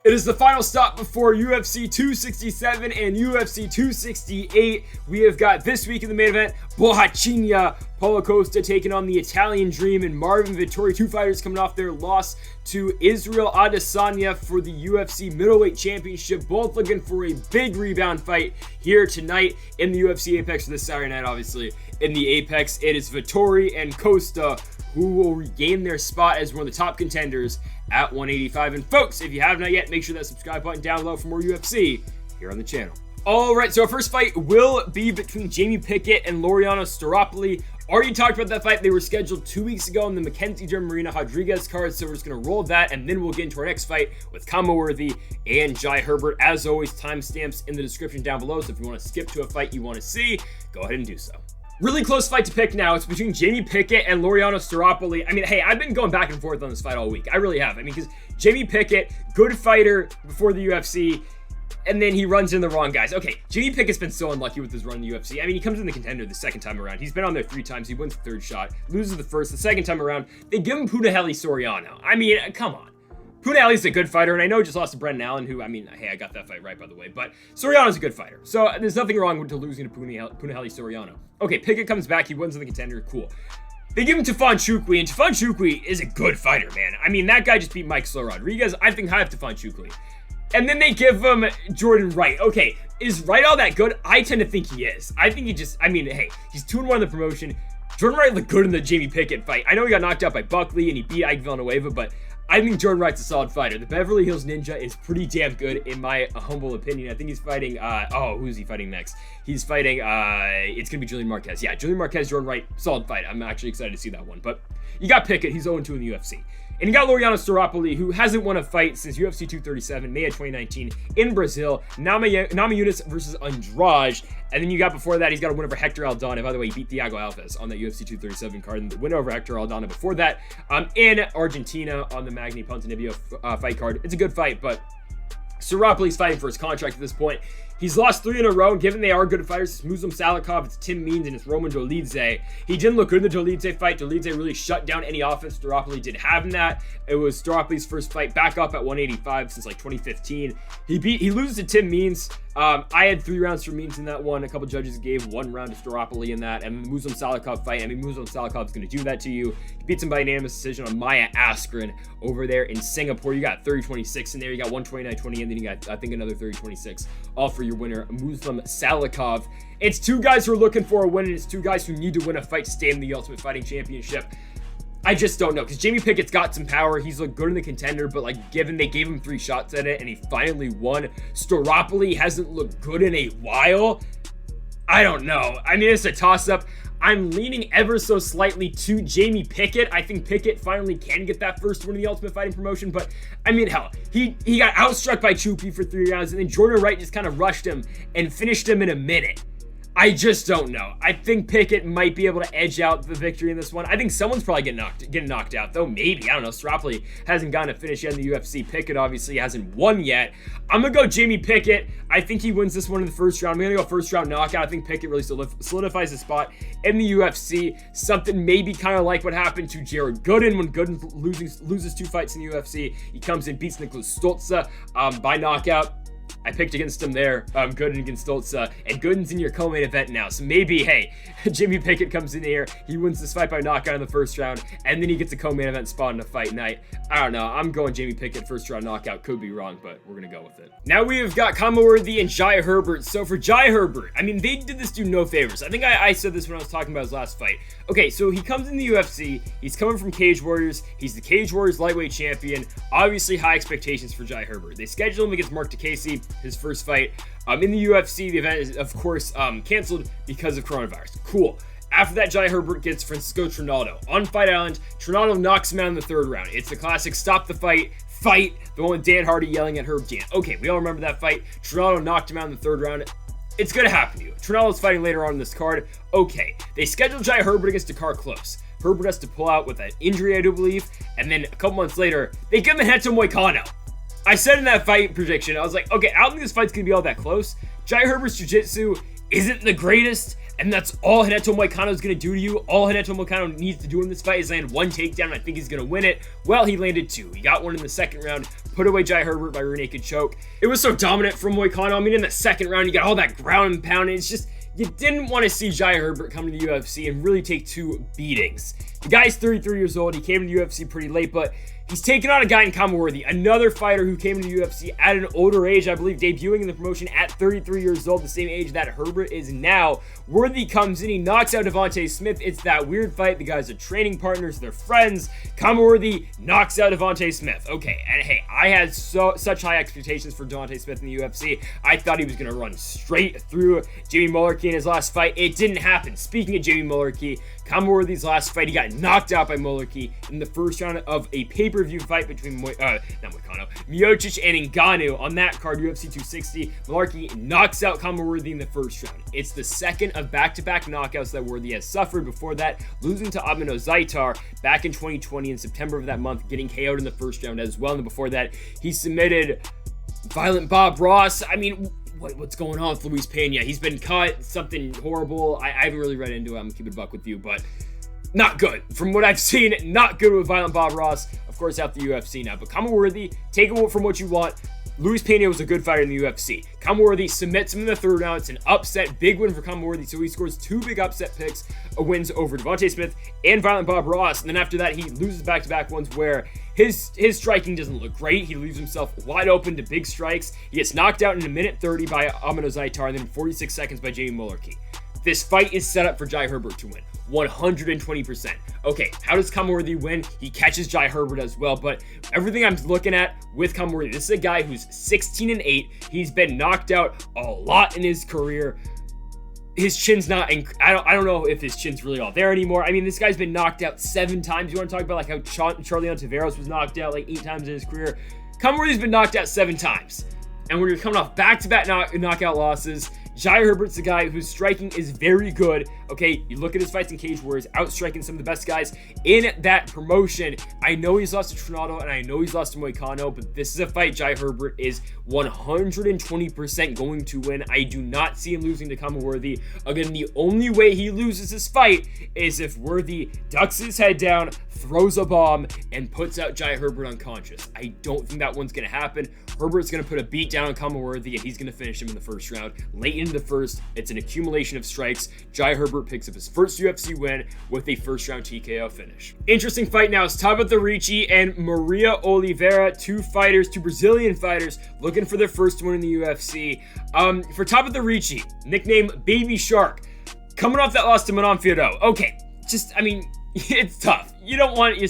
It is the final stop before UFC 267 and UFC 268. We have got this week in the main event, Bohachinha, Paulo Costa taking on the Italian Dream and Marvin Vettori, two fighters coming off their loss to Israel Adesanya for the UFC Middleweight Championship, both looking for a big rebound fight here tonight in the UFC Apex for this Saturday night, obviously. In the Apex, it is Vettori and Costa who will regain their spot as one of the top contenders at 185. And folks, if you have not yet, make sure that subscribe button down below for more UFC here on the channel. Alright, so our first fight will be between Jamie Pickett and Laureano Staropoli. Already talked about that fight. They were scheduled 2 weeks ago on the Mackenzie German Marina Rodrigues card, so we're just going to roll that, and then we'll get into our next fight with Worthy and Jai Herbert. As always, timestamps in the description down below, so if you want to skip to a fight you want to see, go ahead and do so. Really close fight to pick now. It's between Jamie Pickett and Laureano Staropoli. I mean, hey, I've been going back and forth on this fight all week. I really have. I mean, because Jamie Pickett, good fighter before the UFC, and then he runs in the wrong guys. Okay, Jamie Pickett's been so unlucky with his run in the UFC. I mean, he comes in the contender the second time around. He's been on there 3 times. He wins the third shot, loses the first. The second time around, they give him Punahele Soriano. I mean, come on. Punahele's a good fighter, and I know he just lost to Brendan Allen, who, I mean, hey, I got that fight right, by the way, but Soriano's a good fighter, so there's nothing wrong with losing to Punahele Soriano. Okay, Pickett comes back, he wins in the contender, cool. They give him Tafon Chukwi, and Tafon Chukwi is a good fighter, man. I mean, that guy just beat Mike Slow Rodrigues. I think I have Tafon Chukwi. And then they give him Jordan Wright. Okay, is Wright all that good? I tend to think he is. I think he just, I mean, hey, he's 2-1 in the promotion. Jordan Wright looked good in the Jamie Pickett fight. I know he got knocked out by Buckley, and he beat Ike Villanueva, but I think Jordan Wright's a solid fighter. The Beverly Hills Ninja is pretty damn good, in my humble opinion. I think he's fighting, who's he fighting next? He's fighting, it's going to be Julian Marquez. Yeah, Julian Marquez, Jordan Wright, solid fight. I'm actually excited to see that one. But you got Pickett, he's 0-2 in the UFC. And you got Laureano Staropoli, who hasn't won a fight since UFC 237, May of 2019, in Brazil. Namajunas versus Andrade. And then you got before that, he's got a win over Hector Aldana. By the way, he beat Thiago Alves on that UFC 237 card. And the win over Hector Aldana before that in Argentina on the Magny Ponzinibbio fight card. It's a good fight, but Staropoli's fighting for his contract at this point. He's lost 3 in a row, given they are good fighters. It's Muslim Salikov, it's Tim Means, and it's Roman Dolidze. He didn't look good in the Dolidze fight. Dolidze really shut down any offense Staropoli did have in that. It was Staropoli's first fight back up at 185 since like 2015. He loses to Tim Means. I had 3 rounds for Means in that one. A couple judges gave 1 round to Staropoli in that. And the Muslim Salikov fight, I mean, Muslim Salikov's going to do that to you. He beats him by unanimous decision on Maya Askren over there in Singapore. You got 30-26 in there. You got 129-20, and then you got, I think, another 30-26 all for your winner, Muslim Salikov. It's 2 guys who are looking for a win, and it's 2 guys who need to win a fight to stay in the Ultimate Fighting Championship. I just don't know, because Jamie Pickett's got some power. He's looked good in the contender, but like given they gave him 3 shots at it and he finally won, Staropoli hasn't looked good in a while. I don't know. I mean, it's a toss-up. I'm leaning ever so slightly to Jamie Pickett. I think Pickett finally can get that first win in the Ultimate Fighting promotion, but I mean, hell, he got outstruck by Chukwi for 3 rounds, and then Jordan Wright just kind of rushed him and finished him in a minute. I just don't know. I think Pickett might be able to edge out the victory in this one. I think someone's probably getting knocked out, though. Maybe. I don't know. Staropoli hasn't gotten a finish yet in the UFC. Pickett obviously hasn't won yet. I'm going to go Jamie Pickett. I think he wins this one in the first round. I'm going to go first round knockout. I think Pickett really solidifies his spot in the UFC. Something maybe kind of like what happened to Jared Gooden when Gooden loses 2 fights in the UFC. He comes in, beats Nicholas Stoltze by knockout. I picked against him there, Gooden against Stoltze, and Gooden's in your co-main event now, so maybe, hey, Jamie Pickett comes in here, he wins this fight by knockout in the first round, and then he gets a co-main event spot in a fight night. I don't know, I'm going Jamie Pickett first round knockout, could be wrong, but we're gonna go with it. Now we've got Worthy and Jai Herbert. So for Jai Herbert, I mean, they did this dude no favors. I think I said this when I was talking about his last fight. Okay, so he comes in the UFC, he's coming from Cage Warriors, he's the Cage Warriors lightweight champion, obviously high expectations for Jai Herbert. They scheduled him against Mark DeCasey, his first fight. In the UFC, the event is, of course, canceled because of coronavirus. Cool. After that, Jai Herbert gets Francisco Trinaldo. On Fight Island, Trinaldo knocks him out in the 3rd round. It's the classic stop the fight, the one with Dan Hardy yelling at Herb Dan. Okay, we all remember that fight. Trinaldo knocked him out in the 3rd round. It's going to happen to you. Trinaldo's fighting later on in this card. Okay, they scheduled Jai Herbert against Dakar Close. Herbert has to pull out with an injury, I do believe. And then a couple months later, they give him a Hento Moicano. I said in that fight prediction, I was like, okay, I don't think this fight's going to be all that close. Jai Herbert's jiu-jitsu isn't the greatest. And that's all Renato Moicano is going to do to you. All Renato Moicano needs to do in this fight is land one takedown, and I think he's going to win it. Well, he landed two. He got one in the second round, put away Jai Herbert by rear naked choke. It was so dominant from Moicano. I mean, in the second round, you got all that ground and pound, and it's just, you didn't want to see Jai Herbert come to the UFC and really take two beatings. The guy's 33 years old. He came to the UFC pretty late, but he's taken on a guy in Worthy, another fighter who came to the UFC at an older age, I believe, debuting in the promotion at 33 years old, the same age that Herbert is now. Worthy comes in, he knocks out Devontae Smith. It's that weird fight. The guys are training partners, they're friends. Worthy knocks out Devontae Smith. Okay, and hey, I had such high expectations for Devontae Smith in the UFC. I thought he was going to run straight through Jamie Mullarkey in his last fight. It didn't happen. Speaking of Jamie Mullarkey, Worthy's last fight, he got knocked out by Mullarkey in the first round of a pay-per-view fight between Miocic and Ngannou. On that card, UFC 260, Mullarkey knocks out Worthy in the first round. It's the second of back-to-back knockouts that Worthy has suffered. Before that, losing to Amino Zaitar back in 2020 in September of that month, getting KO'd in the first round as well. And before that, he submitted Violent Bob Ross. I mean, what's going on with Luis Pena? He's been cut, something horrible. I haven't really read into it. I'm gonna keep it a buck with you, but not good. From what I've seen, not good with Violent Bob Ross. Of course, out the UFC now. But Worthy, take it from what you want. Luis Pena was a good fighter in the UFC. Worthy submits him in the third round. It's an upset, big win for Worthy. So he scores two big upset picks, wins over Devontae Smith and Violent Bob Ross. And then after that, he loses back-to-back ones where his striking doesn't look great. He leaves himself wide open to big strikes. He gets knocked out in a minute 30 by Amino Zaitar and then 46 seconds by Jamie Mullarkey. This fight is set up for Jai Herbert to win. 120%. Okay, how does Worthy win? He catches Jai Herbert as well, but everything I'm looking at with Worthy, this is a guy who's 16-8. He's been knocked out a lot in his career. His chin's not, I don't know if his chin's really all there anymore. I mean, this guy's been knocked out 7 times. You want to talk about like how Charlion Taveros was knocked out like 8 times in his career? Worthy's been knocked out 7 times. And when you're coming off back-to-back knockout losses, Jai Herbert's the guy whose striking is very good. Okay, you look at his fights in Cage Warriors, outstriking some of the best guys in that promotion. I know he's lost to Trinaldo, and I know he's lost to Moicano, but this is a fight Jai Herbert is 120% going to win. I do not see him losing to Worthy. Again, the only way he loses this fight is if Worthy ducks his head down, throws a bomb, and puts out Jai Herbert unconscious. I don't think that one's going to happen. Herbert's going to put a beat down on Worthy, and he's going to finish him in the first round. Late into the first, it's an accumulation of strikes. Jai Herbert picks up his first UFC win with a first round TKO finish. Interesting fight now is Tabata Ricci and Maria Oliveira, two Brazilian fighters looking for their first win in the UFC. For Tabata Ricci, nicknamed Baby Shark, coming off that loss to Manon Fiorot. Okay, it's tough. You don't want your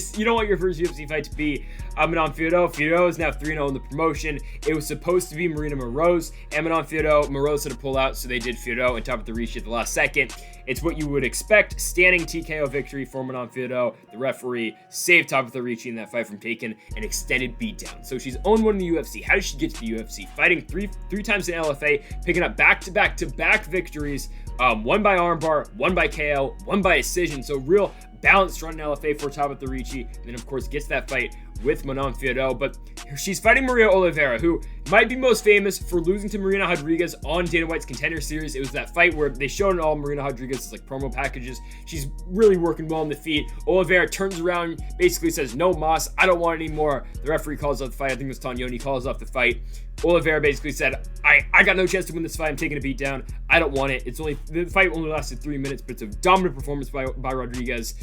first UFC fight to be Manon Fiorot. Fiorot is now 3-0 in the promotion. It was supposed to be Marina Moroz and Manon Fiorot. Moroz had to pull out, so they did Fiorot and Tabata Ricci at the last second. It's what you would expect. Standing TKO victory for Manon Fiorot. The referee saved Tabata Ricci in that fight from taking an extended beatdown. So she's 0-1 in the UFC. How did she get to the UFC? Fighting three times in LFA, picking up back-to-back victories. One by armbar, one by KO, one by decision. So real balanced run in LFA for Tabata Ricci. And then, of course, gets that fight with Manon Fiorot. But she's fighting Maria Oliveira, who might be most famous for losing to Marina Rodrigues on Dana White's Contender Series. It was that fight where they showed all Marina Rodrigues' like promo packages. She's really working well in the feet. Oliveira turns around, basically says, "No mas, I don't want it anymore." The referee calls off the fight. I think it was Tognoni calls off the fight. Oliveira basically said, I got no chance to win this fight. I'm taking a beat down. I don't want it. The fight only lasted 3 minutes, but it's a dominant performance by Rodrigues.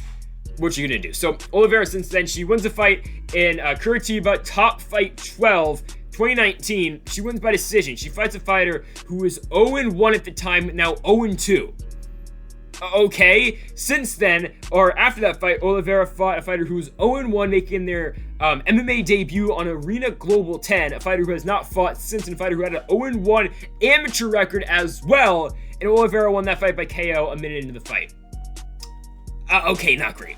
What you gonna do? So Oliveira, since then, she wins the fight in Curitiba, Top Fight 12, 2019. She wins by decision. She fights a fighter who was 0-1 at the time, now 0-2. Okay, since then, or after that fight, Oliveira fought a fighter who was 0-1, making their MMA debut on Arena Global 10, a fighter who has not fought since, and a fighter who had an 0-1 amateur record as well, and Oliveira won that fight by KO a minute into the fight. Okay, not great.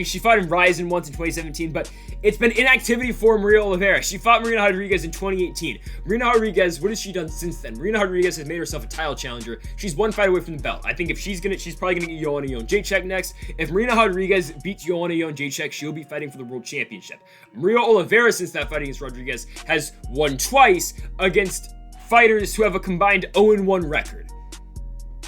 She fought in Ryzen once in 2017, but it's been inactivity for Maria Oliveira. She fought Marina Rodrigues in 2018. Marina Rodrigues, what has she done since then? Marina Rodrigues has made herself a title challenger. She's one fight away from the belt. I think if she's probably gonna get Joanna Jędrzejczyk next. If Marina Rodrigues beats Joanna Jędrzejczyk, she'll be fighting for the world championship. Maria Oliveira, since that fight against Rodrigues, has won twice against fighters who have a combined 0-1 record.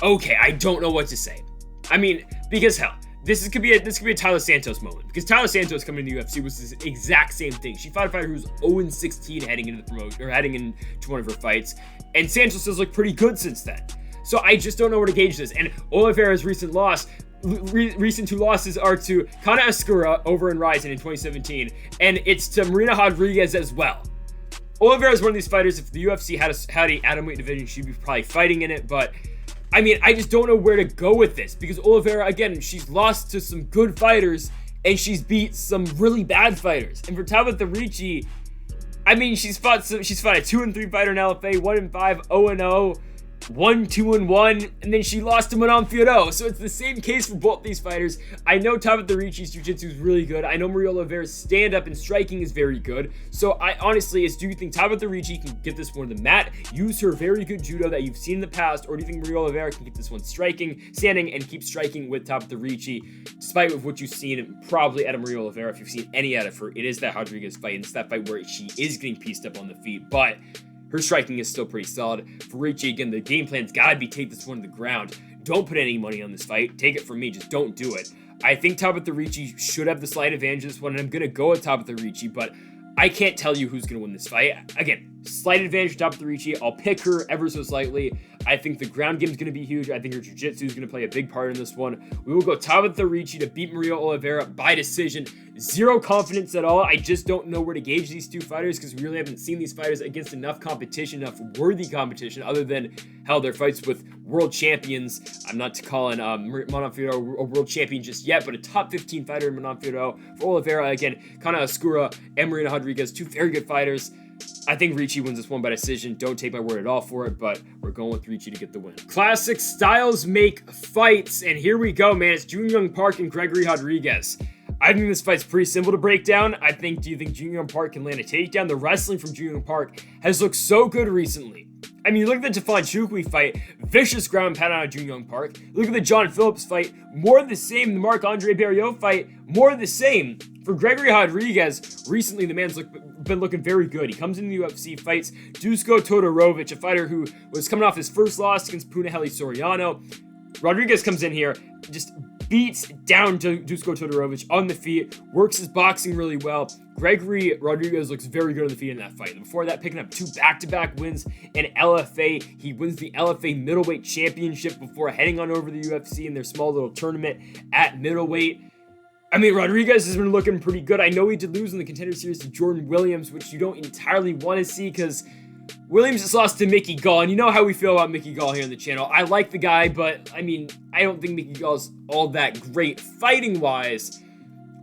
okay, I don't know what to say. I mean, because hell, this could be a Tyler Santos moment, because Tyler Santos coming to the UFC was the exact same thing. She fought a fighter who was 0-16 heading into the promotion, or heading into one of her fights, and Santos has looked pretty good since then. So I just don't know where to gauge this. And Oliveira's recent two losses are to Kana Escura over in Ryzen in 2017, and it's to Marina Rodrigues as well. Oliveira is one of these fighters. If the UFC had a atomweight division, she'd be probably fighting in it, but I mean, I just don't know where to go with this, because Oliveira, again, she's lost to some good fighters, and she's beat some really bad fighters. And for Tabitha Ricci, I mean, she's fought a 2-3 fighter in LFA, 1-5, 0-0, 1-2-1, and then she lost to Manon Fiorot. So it's the same case for both these fighters. I know Tabitha Ricci's jiu-jitsu is really good. I know Maria Oliveira's stand-up and striking is very good. So I honestly, do you think Tabitha Ricci can get this one to the mat, use her very good judo that you've seen in the past, or do you think Maria Oliveira can get this one standing, and keep striking with Tabitha Ricci, despite of what you've seen probably out of Maria Oliveira? If you've seen any out of her, it is that Rodrigues fight, and it's that fight where she is getting pieced up on the feet, but her striking is still pretty solid. For Ricci, again, the game plan's got to be take this one to the ground. Don't put any money on this fight. Take it from me. Just don't do it. I think Tabitha Ricci should have the slight advantage of this one, and I'm going to go with Tabitha Ricci, but I can't tell you who's going to win this fight. Again, slight advantage for Tabitha Ricci. I'll pick her ever so slightly. I think the ground game is going to be huge. I think her jiu-jitsu is going to play a big part in this one. We will go Tabitha Ricci to beat Maria Oliveira by decision. Zero confidence at all. I just don't know where to gauge these two fighters, because we really haven't seen these fighters against enough competition, enough worthy competition, other than, hell, their fights with world champions. I'm not calling Manon Fiorot a world champion just yet, but a top 15 fighter in Manon Fiorot. For Oliveira, again, Kana Escura and Marina Rodrigues, two very good fighters. I think Ricci wins this one by decision. Don't take my word at all for it, but we're going with Ricci to get the win. Classic styles make fights, and here we go, man. It's Jun Young Park and Gregory Rodrigues. I think this fight's pretty simple to break down. Do you think Jun Young Park can land a takedown? The wrestling from Jun Young Park has looked so good recently. I mean, look at the Tafon Chukwi fight, vicious ground pound out of Jun Young Park. Look at the John Phillips fight, more of the same. The Marc-Andre Barriault fight, more of the same. For Gregory Rodrigues, recently the man's been looking very good. He comes into the UFC, fights Dusko Todorovic, a fighter who was coming off his first loss against Punahele Soriano. Rodrigues comes in here, just beats down to Dusko Todorovic on the feet, works his boxing really well. Gregory Rodrigues looks very good on the feet in that fight. And before that, picking up 2 back-to-back wins in LFA. He wins the LFA Middleweight Championship before heading on over to the UFC in their small little tournament at Middleweight. I mean, Rodrigues has been looking pretty good. I know he did lose in the Contender Series to Jordan Williams, which you don't entirely want to see, because Williams just lost to Mickey Gall, and you know how we feel about Mickey Gall here on the channel. I like the guy, but, I mean, I don't think Mickey Gall's all that great fighting-wise.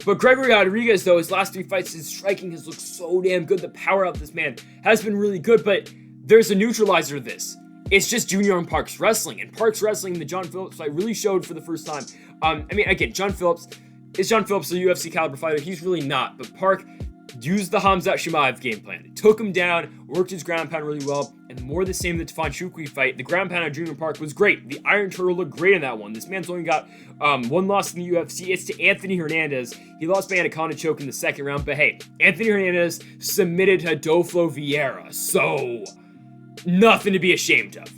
But Gregory Rodrigues, though, his last 3 fights, his striking has looked so damn good. The power of this man has been really good, but there's a neutralizer to this. It's just Jun Young Park's wrestling, and Park's wrestling in the John Phillips fight really showed for the first time. I mean, again, is John Phillips a UFC caliber fighter? He's really not, but Park used the Khamzat Chimaev game plan. It took him down, worked his ground pound really well, and more the same in the Tafon Chukwi fight. The ground pound of Jun Young Park was great. The Iron Turtle looked great in that one. This man's only got 1 loss in the UFC. It's to Anthony Hernandez. He lost by Anaconda choke in the 2nd round, but hey, Anthony Hernandez submitted Adolfo Vieira, so nothing to be ashamed of.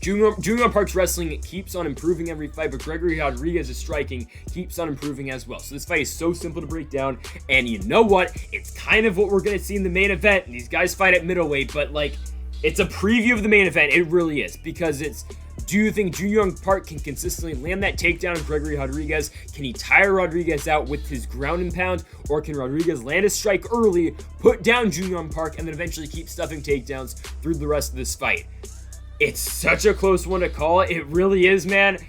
Jun Young Park's wrestling keeps on improving every fight, but Gregory Rodrigues' striking keeps on improving as well. So this fight is so simple to break down, and you know what? It's kind of what we're going to see in the main event. These guys fight at middleweight, but like, it's a preview of the main event. It really is, because it's, do you think Jun Young Park can consistently land that takedown of Gregory Rodrigues? Can he tire Rodrigues out with his ground and pound, or can Rodrigues land a strike early, put down Jun Young Park, and then eventually keep stuffing takedowns through the rest of this fight? It's such a close one to call. It really is, man.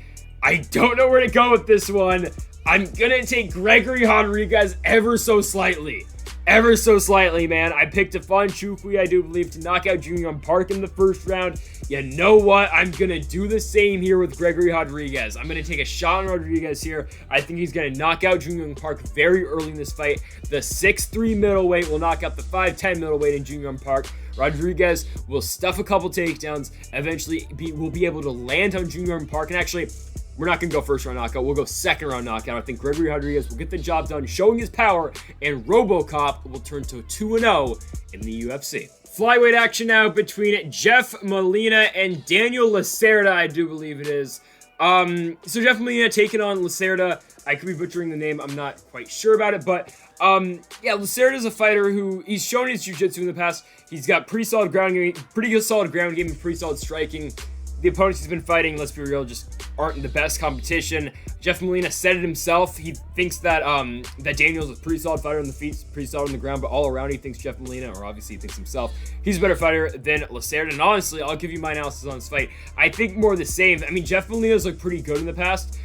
I don't know where to go with this one. I'm gonna take Gregory Rodrigues ever so slightly. Ever so slightly, man. I picked Tafon Chukwi, I do believe, to knock out Jun Young Park in the 1st round. You know what? I'm gonna do the same here with Gregory Rodrigues. I'm gonna take a shot on Rodrigues here. I think he's gonna knock out Jun Young Park very early in this fight. The 6'3 middleweight will knock out the 5'10 middleweight in Jun Young Park. Rodrigues will stuff a couple takedowns. Eventually, we'll be able to land on Jun Young Park. And actually, we're not going to go 1st round knockout. We'll go 2nd round knockout. I think Gregory Rodrigues will get the job done, showing his power, and RoboCop will turn to 2-0 in the UFC. Flyweight action now between Jeff Molina and Daniel Lacerda, I do believe it is. So Jeff Molina taking on Lacerda. I could be butchering the name, I'm not quite sure about it, but yeah, Lacerda is a fighter who he's shown his jiu-jitsu in the past. He's got pretty solid ground game, pretty good solid ground game, and pretty solid striking. The opponents he's been fighting, let's be real, just aren't the best competition. Jeff Molina said it himself. He thinks that that Daniel's a pretty solid fighter on the feet, pretty solid on the ground, but all around he thinks Jeff Molina, or obviously he thinks himself, he's a better fighter than Lacerda. And honestly, I'll give you my analysis on this fight. I think more of the same. I mean, Jeff Molina's looked pretty good in the past.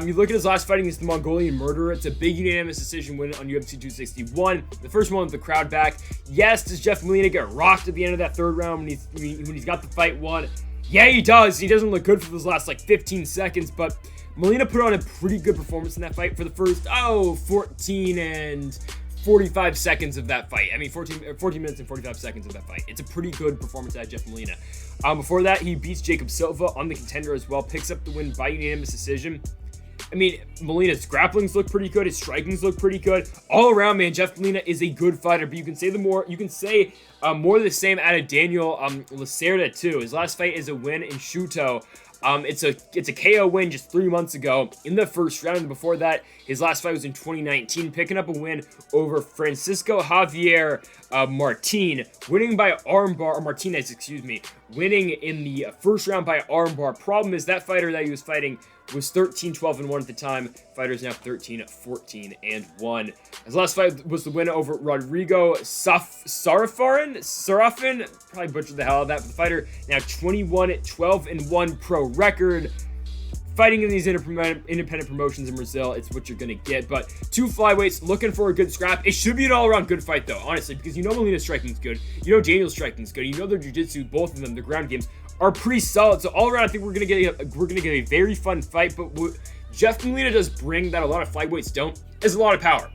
You look at his last fight against the Mongolian Murderer. It's a big unanimous decision win on UFC 261. The first one with the crowd back. Yes, does Jeff Molina get rocked at the end of that third round when he's got the fight won? Yeah, he does. He doesn't look good for those last like 15 seconds, but Molina put on a pretty good performance in that fight for the first 14 and 45 seconds of that fight. I mean, 14 minutes and 45 seconds of that fight. It's a pretty good performance out of Jeff Molina. Before that, he beats Jacob Silva on the contender as well, picks up the win by unanimous decision. I mean, Molina's grapplings look pretty good. His strikings look pretty good. All around, man, Jeff Molina is a good fighter. But you can say more of the same out of Daniel Lacerda too. His last fight is a win in Shuto. It's a KO win just 3 months ago in the first round. And before that, his last fight was in 2019, picking up a win over Francisco Javier winning by armbar, or Martinez, excuse me, winning in the first round by armbar. Problem is that fighter that he was fighting was 13-12-1 at the time. Fighter's now 13-14-1. His last fight was the win over Rodrigues Sarafin. Probably butchered the hell out of that, but the fighter now 21-12-1 pro record. Fighting in these independent promotions in Brazil, it's what you're going to get. But two flyweights looking for a good scrap. It should be an all-around good fight, though, honestly, because you know Molina's striking's good. You know Daniel's striking's good. You know their jiu-jitsu, both of them, the ground games, are pretty solid. So all around, I think we're gonna get a very fun fight. But what Jeff Molina does bring that a lot of flyweights don't is a lot of power.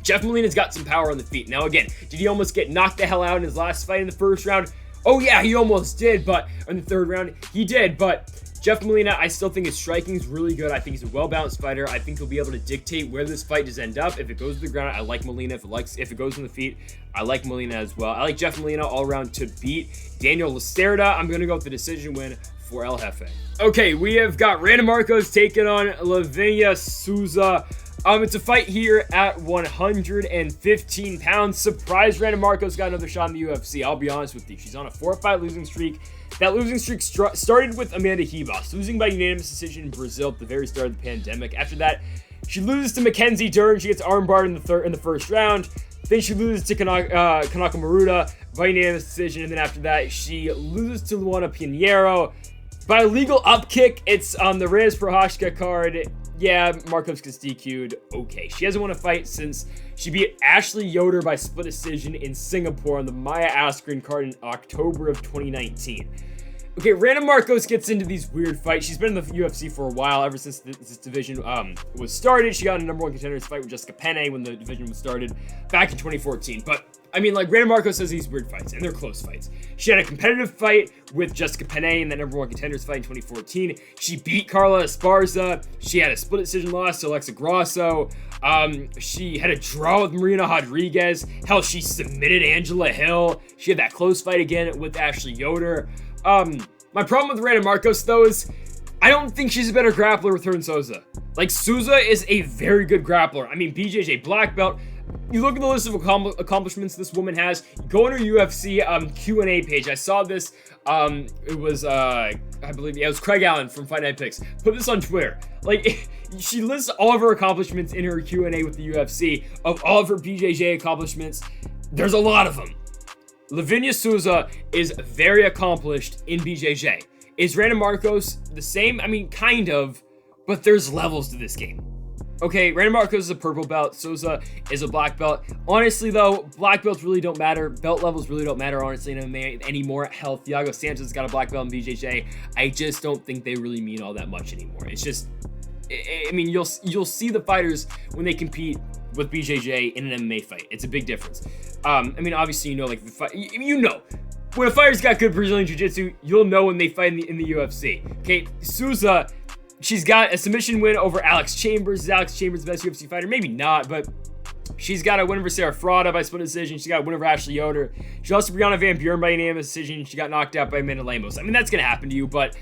Jeff Molina's got some power on the feet. Now again, did he almost get knocked the hell out in his last fight in the first round? Oh yeah, he almost did, but in the third round, he did. But Jeff Molina, I still think his striking is really good. I think he's a well-balanced fighter. I think he'll be able to dictate where this fight does end up. If it goes to the ground, I like Molina. If it goes on the feet, I like Molina as well. I like Jeff Molina all around to beat Daniel Lacerda. I'm going to go with the decision win for El Jefe. Okay, we have got Markos taking on Oliveira Souza. It's a fight here at 115 pounds. Surprise, Markos got another shot in the UFC. I'll be honest with you. She's on a 4-fight losing streak. That losing streak started with Amanda Ribas, losing by unanimous decision in Brazil at the very start of the pandemic. After that, she loses to Mackenzie Dern. She gets armbarred in the first round. Then she loses to Kanako Maruta by unanimous decision. And then after that, she loses to Luana Pinheiro by a legal upkick. It's on the Reyes Prohaska card. Yeah, Markos gets DQ'd. Okay, she hasn't won a fight since she beat Ashley Yoder by split decision in Singapore on the Maya Askren card in October of 2019. Okay, Markos gets into these weird fights. She's been in the UFC for a while, ever since this division was started. She got a number one contenders fight with Jessica Penne when the division was started back in 2014. But I mean, like, Markos has these weird fights, and they're close fights. She had a competitive fight with Jessica Penne in that number one contenders fight in 2014. She beat Carla Esparza. She had a split decision loss to Alexa Grasso. She had a draw with Marina Rodrigues. Hell, she submitted Angela Hill. She had that close fight again with Ashley Yoder. My problem with Markos, though, is I don't think she's a better grappler with her and Souza. Like, Souza is a very good grappler. I mean, BJJ black belt. You look at the list of accomplishments this woman has. Go on her UFC Q&A page. I saw this. It was I believe it was Craig Allen from Fight Night Picks. Put this on Twitter. Like, she lists all of her accomplishments in her Q&A with the UFC of all of her BJJ accomplishments. There's a lot of them. Lavinia Souza is very accomplished in BJJ. Is Markos the same? I mean, kind of, but there's levels to this game. Okay, Markos is a purple belt. Souza is a black belt. Honestly, though, black belts really don't matter. Belt levels really don't matter, honestly, in MMA anymore. Hell, Thiago Santos has got a black belt in BJJ. I just don't think they really mean all that much anymore. It's just, I mean, you'll see the fighters when they compete with BJJ in an MMA fight. It's a big difference. I mean, obviously, you know, like, when a fighter's got good Brazilian Jiu-Jitsu, you'll know when they fight in the UFC. Okay, Souza, she's got a submission win over Alex Chambers. Is Alex Chambers the best UFC fighter? Maybe not, but She's got a win over Sarah Frauda by split decision. She's got a win over Ashley Yoder. She also Brianna Van Buren by unanimous decision. She got knocked out by Amanda Lemos. I mean, that's going to happen to you, but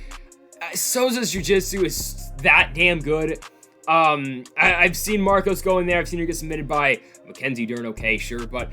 Souza's jiu-jitsu is that damn good. I've seen Markos go in there. I've seen her get submitted by Mackenzie Dern, okay, sure, but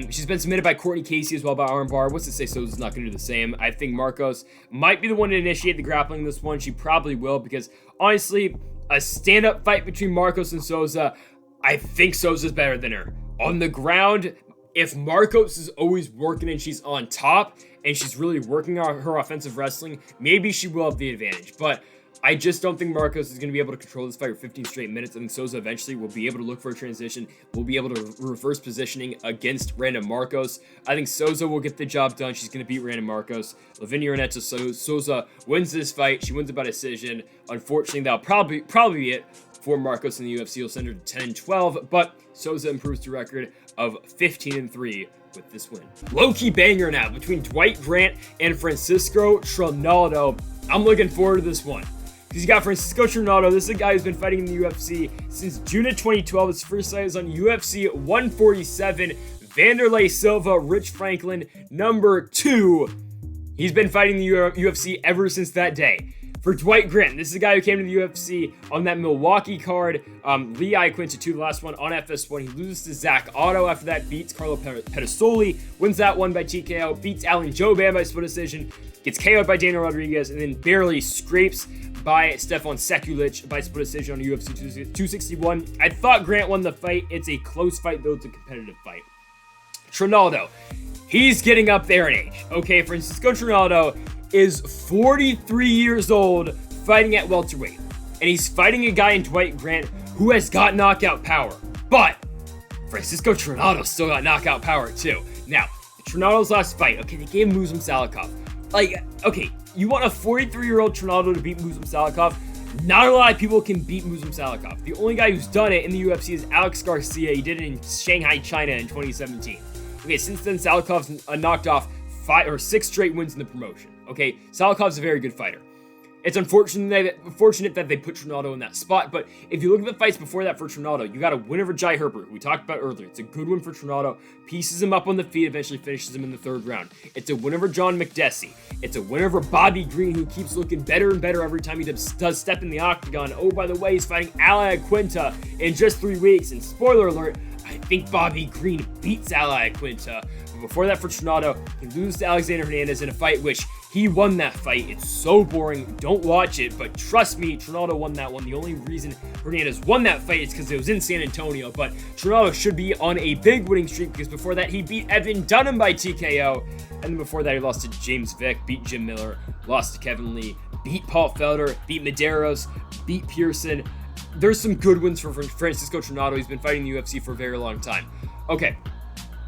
she's been submitted by Courtney Casey as well by armbar. What's to say Souza's not going to do the same? I think Markos might be the one to initiate the grappling in this one. She probably will, because honestly, a stand-up fight between Markos and Souza, I think Souza's better than her. On the ground, if Markos is always working and she's on top and she's really working on her offensive wrestling, maybe she will have the advantage. But I just don't think Markos is going to be able to control this fight for 15 straight minutes. I think Souza eventually will be able to look for a transition, will be able to reverse positioning against random Markos. I think Souza will get the job done. She's going to beat random Markos. Lavinia Renata Souza wins this fight. She wins it by decision. Unfortunately, that'll probably be it for Markos in the UFC. He'll send her to 10-12, but Souza improves to a record of 15-3 with this win. Low-key banger now between Dwight Grant and Francisco Trinaldo. I'm looking forward to this one, because you got Francisco Trinaldo. This is a guy who's been fighting in the UFC since June of 2012. His first fight was on UFC 147. Vanderlei Silva, Rich Franklin, number 2. He's been fighting the UFC ever since that day. For Dwight Grant, this is a guy who came to the UFC on that Milwaukee card. Lee Iaquinta, the last one on FS1. He loses to Zach Otto after that, beats Carlo Pedisoli, wins that one by TKO, beats Alan Jouban by split decision, gets KO'd by Daniel Rodrigues, and then barely scrapes by Stefan Sekulic by split decision on UFC 261. I thought Grant won the fight. It's a close fight, though. It's a competitive fight. Trinaldo, he's getting up there in age. Okay, Francisco Trinaldo is 43 years old, fighting at welterweight. And he's fighting a guy in Dwight Grant who has got knockout power. But Francisco Trinaldo still got knockout power too. Now, Trinaldo's last fight, okay, they gave Muslim Salikov. Like, okay, you want a 43-year-old Trinaldo to beat Muslim Salikov? Not a lot of people can beat Muslim Salikov. The only guy who's done it in the UFC is Alex Garcia. He did it in Shanghai, China in 2017. Okay, since then, Salikov's knocked off 5 or 6 straight wins in the promotion. Okay, Salikov's a very good fighter. It's unfortunate that they put Trinaldo in that spot, but if you look at the fights before that for Trinaldo, you got a win over Jai Herbert, who we talked about earlier. It's a good win for Trinaldo. Pieces him up on the feet, eventually finishes him in the 3rd round. It's a win over John McDessie. It's a win over Bobby Green, who keeps looking better and better every time he does step in the octagon. Oh, by the way, he's fighting Al Iaquinta in just 3 weeks, and spoiler alert, I think Bobby Green beats Al Iaquinta. But before that for Trinaldo, he loses to Alexander Hernandez in a fight which he won that fight. It's so boring. Don't watch it. But trust me, Trinaldo won that one. The only reason Hernandez won that fight is because it was in San Antonio. But Trinaldo should be on a big winning streak, because before that, he beat Evan Dunham by TKO. And then before that, he lost to James Vick, beat Jim Miller, lost to Kevin Lee, beat Paul Felder, beat Medeiros, beat Pearson. There's some good wins for Francisco Trinaldo. He's been fighting the UFC for a very long time. Okay.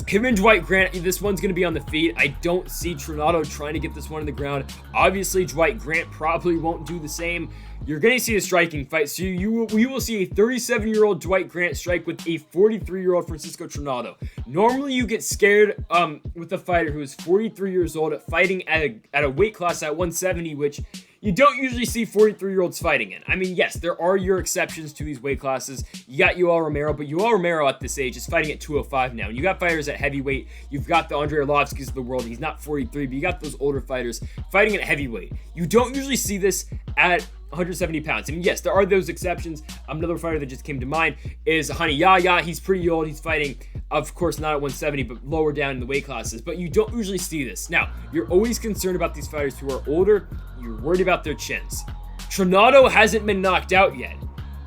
Him and Dwight Grant, this one's going to be on the feet. I don't see Trinaldo trying to get this one on the ground. Obviously, Dwight Grant probably won't do the same. You're going to see a striking fight. So you will see a 37-year-old Dwight Grant strike with a 43-year-old Francisco Trinaldo. Normally, you get scared with a fighter who is 43 years old fighting at a weight class at 170, which you don't usually see 43-year-olds fighting in. I mean, yes, there are your exceptions to these weight classes. You got Yoel Romero, but Yoel Romero at this age is fighting at 205 now. And you got fighters at heavyweight. You've got the Andrei Arlovskis of the world. He's not 43, but you got those older fighters fighting at heavyweight. You don't usually see this at 170 pounds. I mean, yes, there are those exceptions. Another fighter that just came to mind is Hani Yahya. He's pretty old. He's fighting, of course, not at 170, but lower down in the weight classes. But you don't usually see this. Now, you're always concerned about these fighters who are older. You're worried about their chins. Trinaldo hasn't been knocked out yet.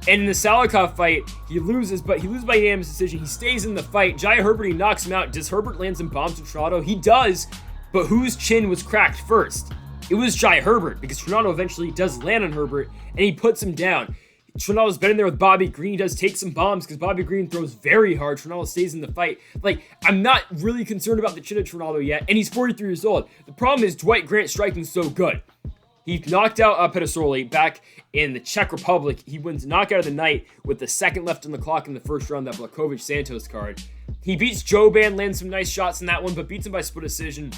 And in the Salikov fight, he loses, but he loses by unanimous decision. He stays in the fight. Jai Herbert, he knocks him out. Does Herbert land some bombs to Trinaldo? He does, but whose chin was cracked first? It was Jai Herbert, because Trinaldo eventually does land on Herbert, and he puts him down. Trinaldo's been in there with Bobby Green. He does take some bombs, because Bobby Green throws very hard. Trinaldo stays in the fight. Like, I'm not really concerned about the chin of Trinaldo yet, and he's 43 years old. The problem is Dwight Grant striking so good. He knocked out Pedisoli back in the Czech Republic. He wins knockout of the night with the second left on the clock in the first round, that Blachowicz-Santos card. He beats Jouban, lands some nice shots in that one, but beats him by split decision.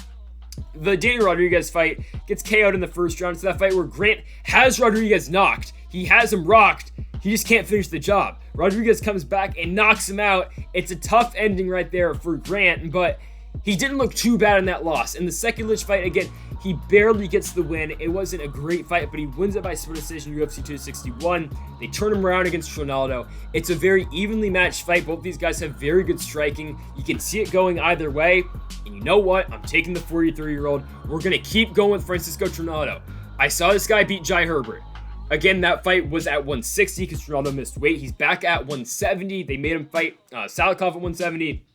The Daniel Rodrigues fight gets KO'd in the first round. It's that fight where Grant has Rodriguez knocked. He has him rocked. he just can't finish the job. Rodrigues comes back and knocks him out. It's a tough ending right there for Grant, but he didn't look too bad in that loss. In the second Lich fight, again, he barely gets the win. It wasn't a great fight, but he wins it by split decision, UFC 261. They turn him around against Trinaldo. It's a very evenly matched fight. Both these guys have very good striking. You can see it going either way. And you know what? I'm taking the 43-year-old. We're going to keep going with Francisco Trinaldo. I saw this guy beat Choi Herbert. Again, that fight was at 160 because Trinaldo missed weight. He's back at 170. They made him fight Salikov at 170.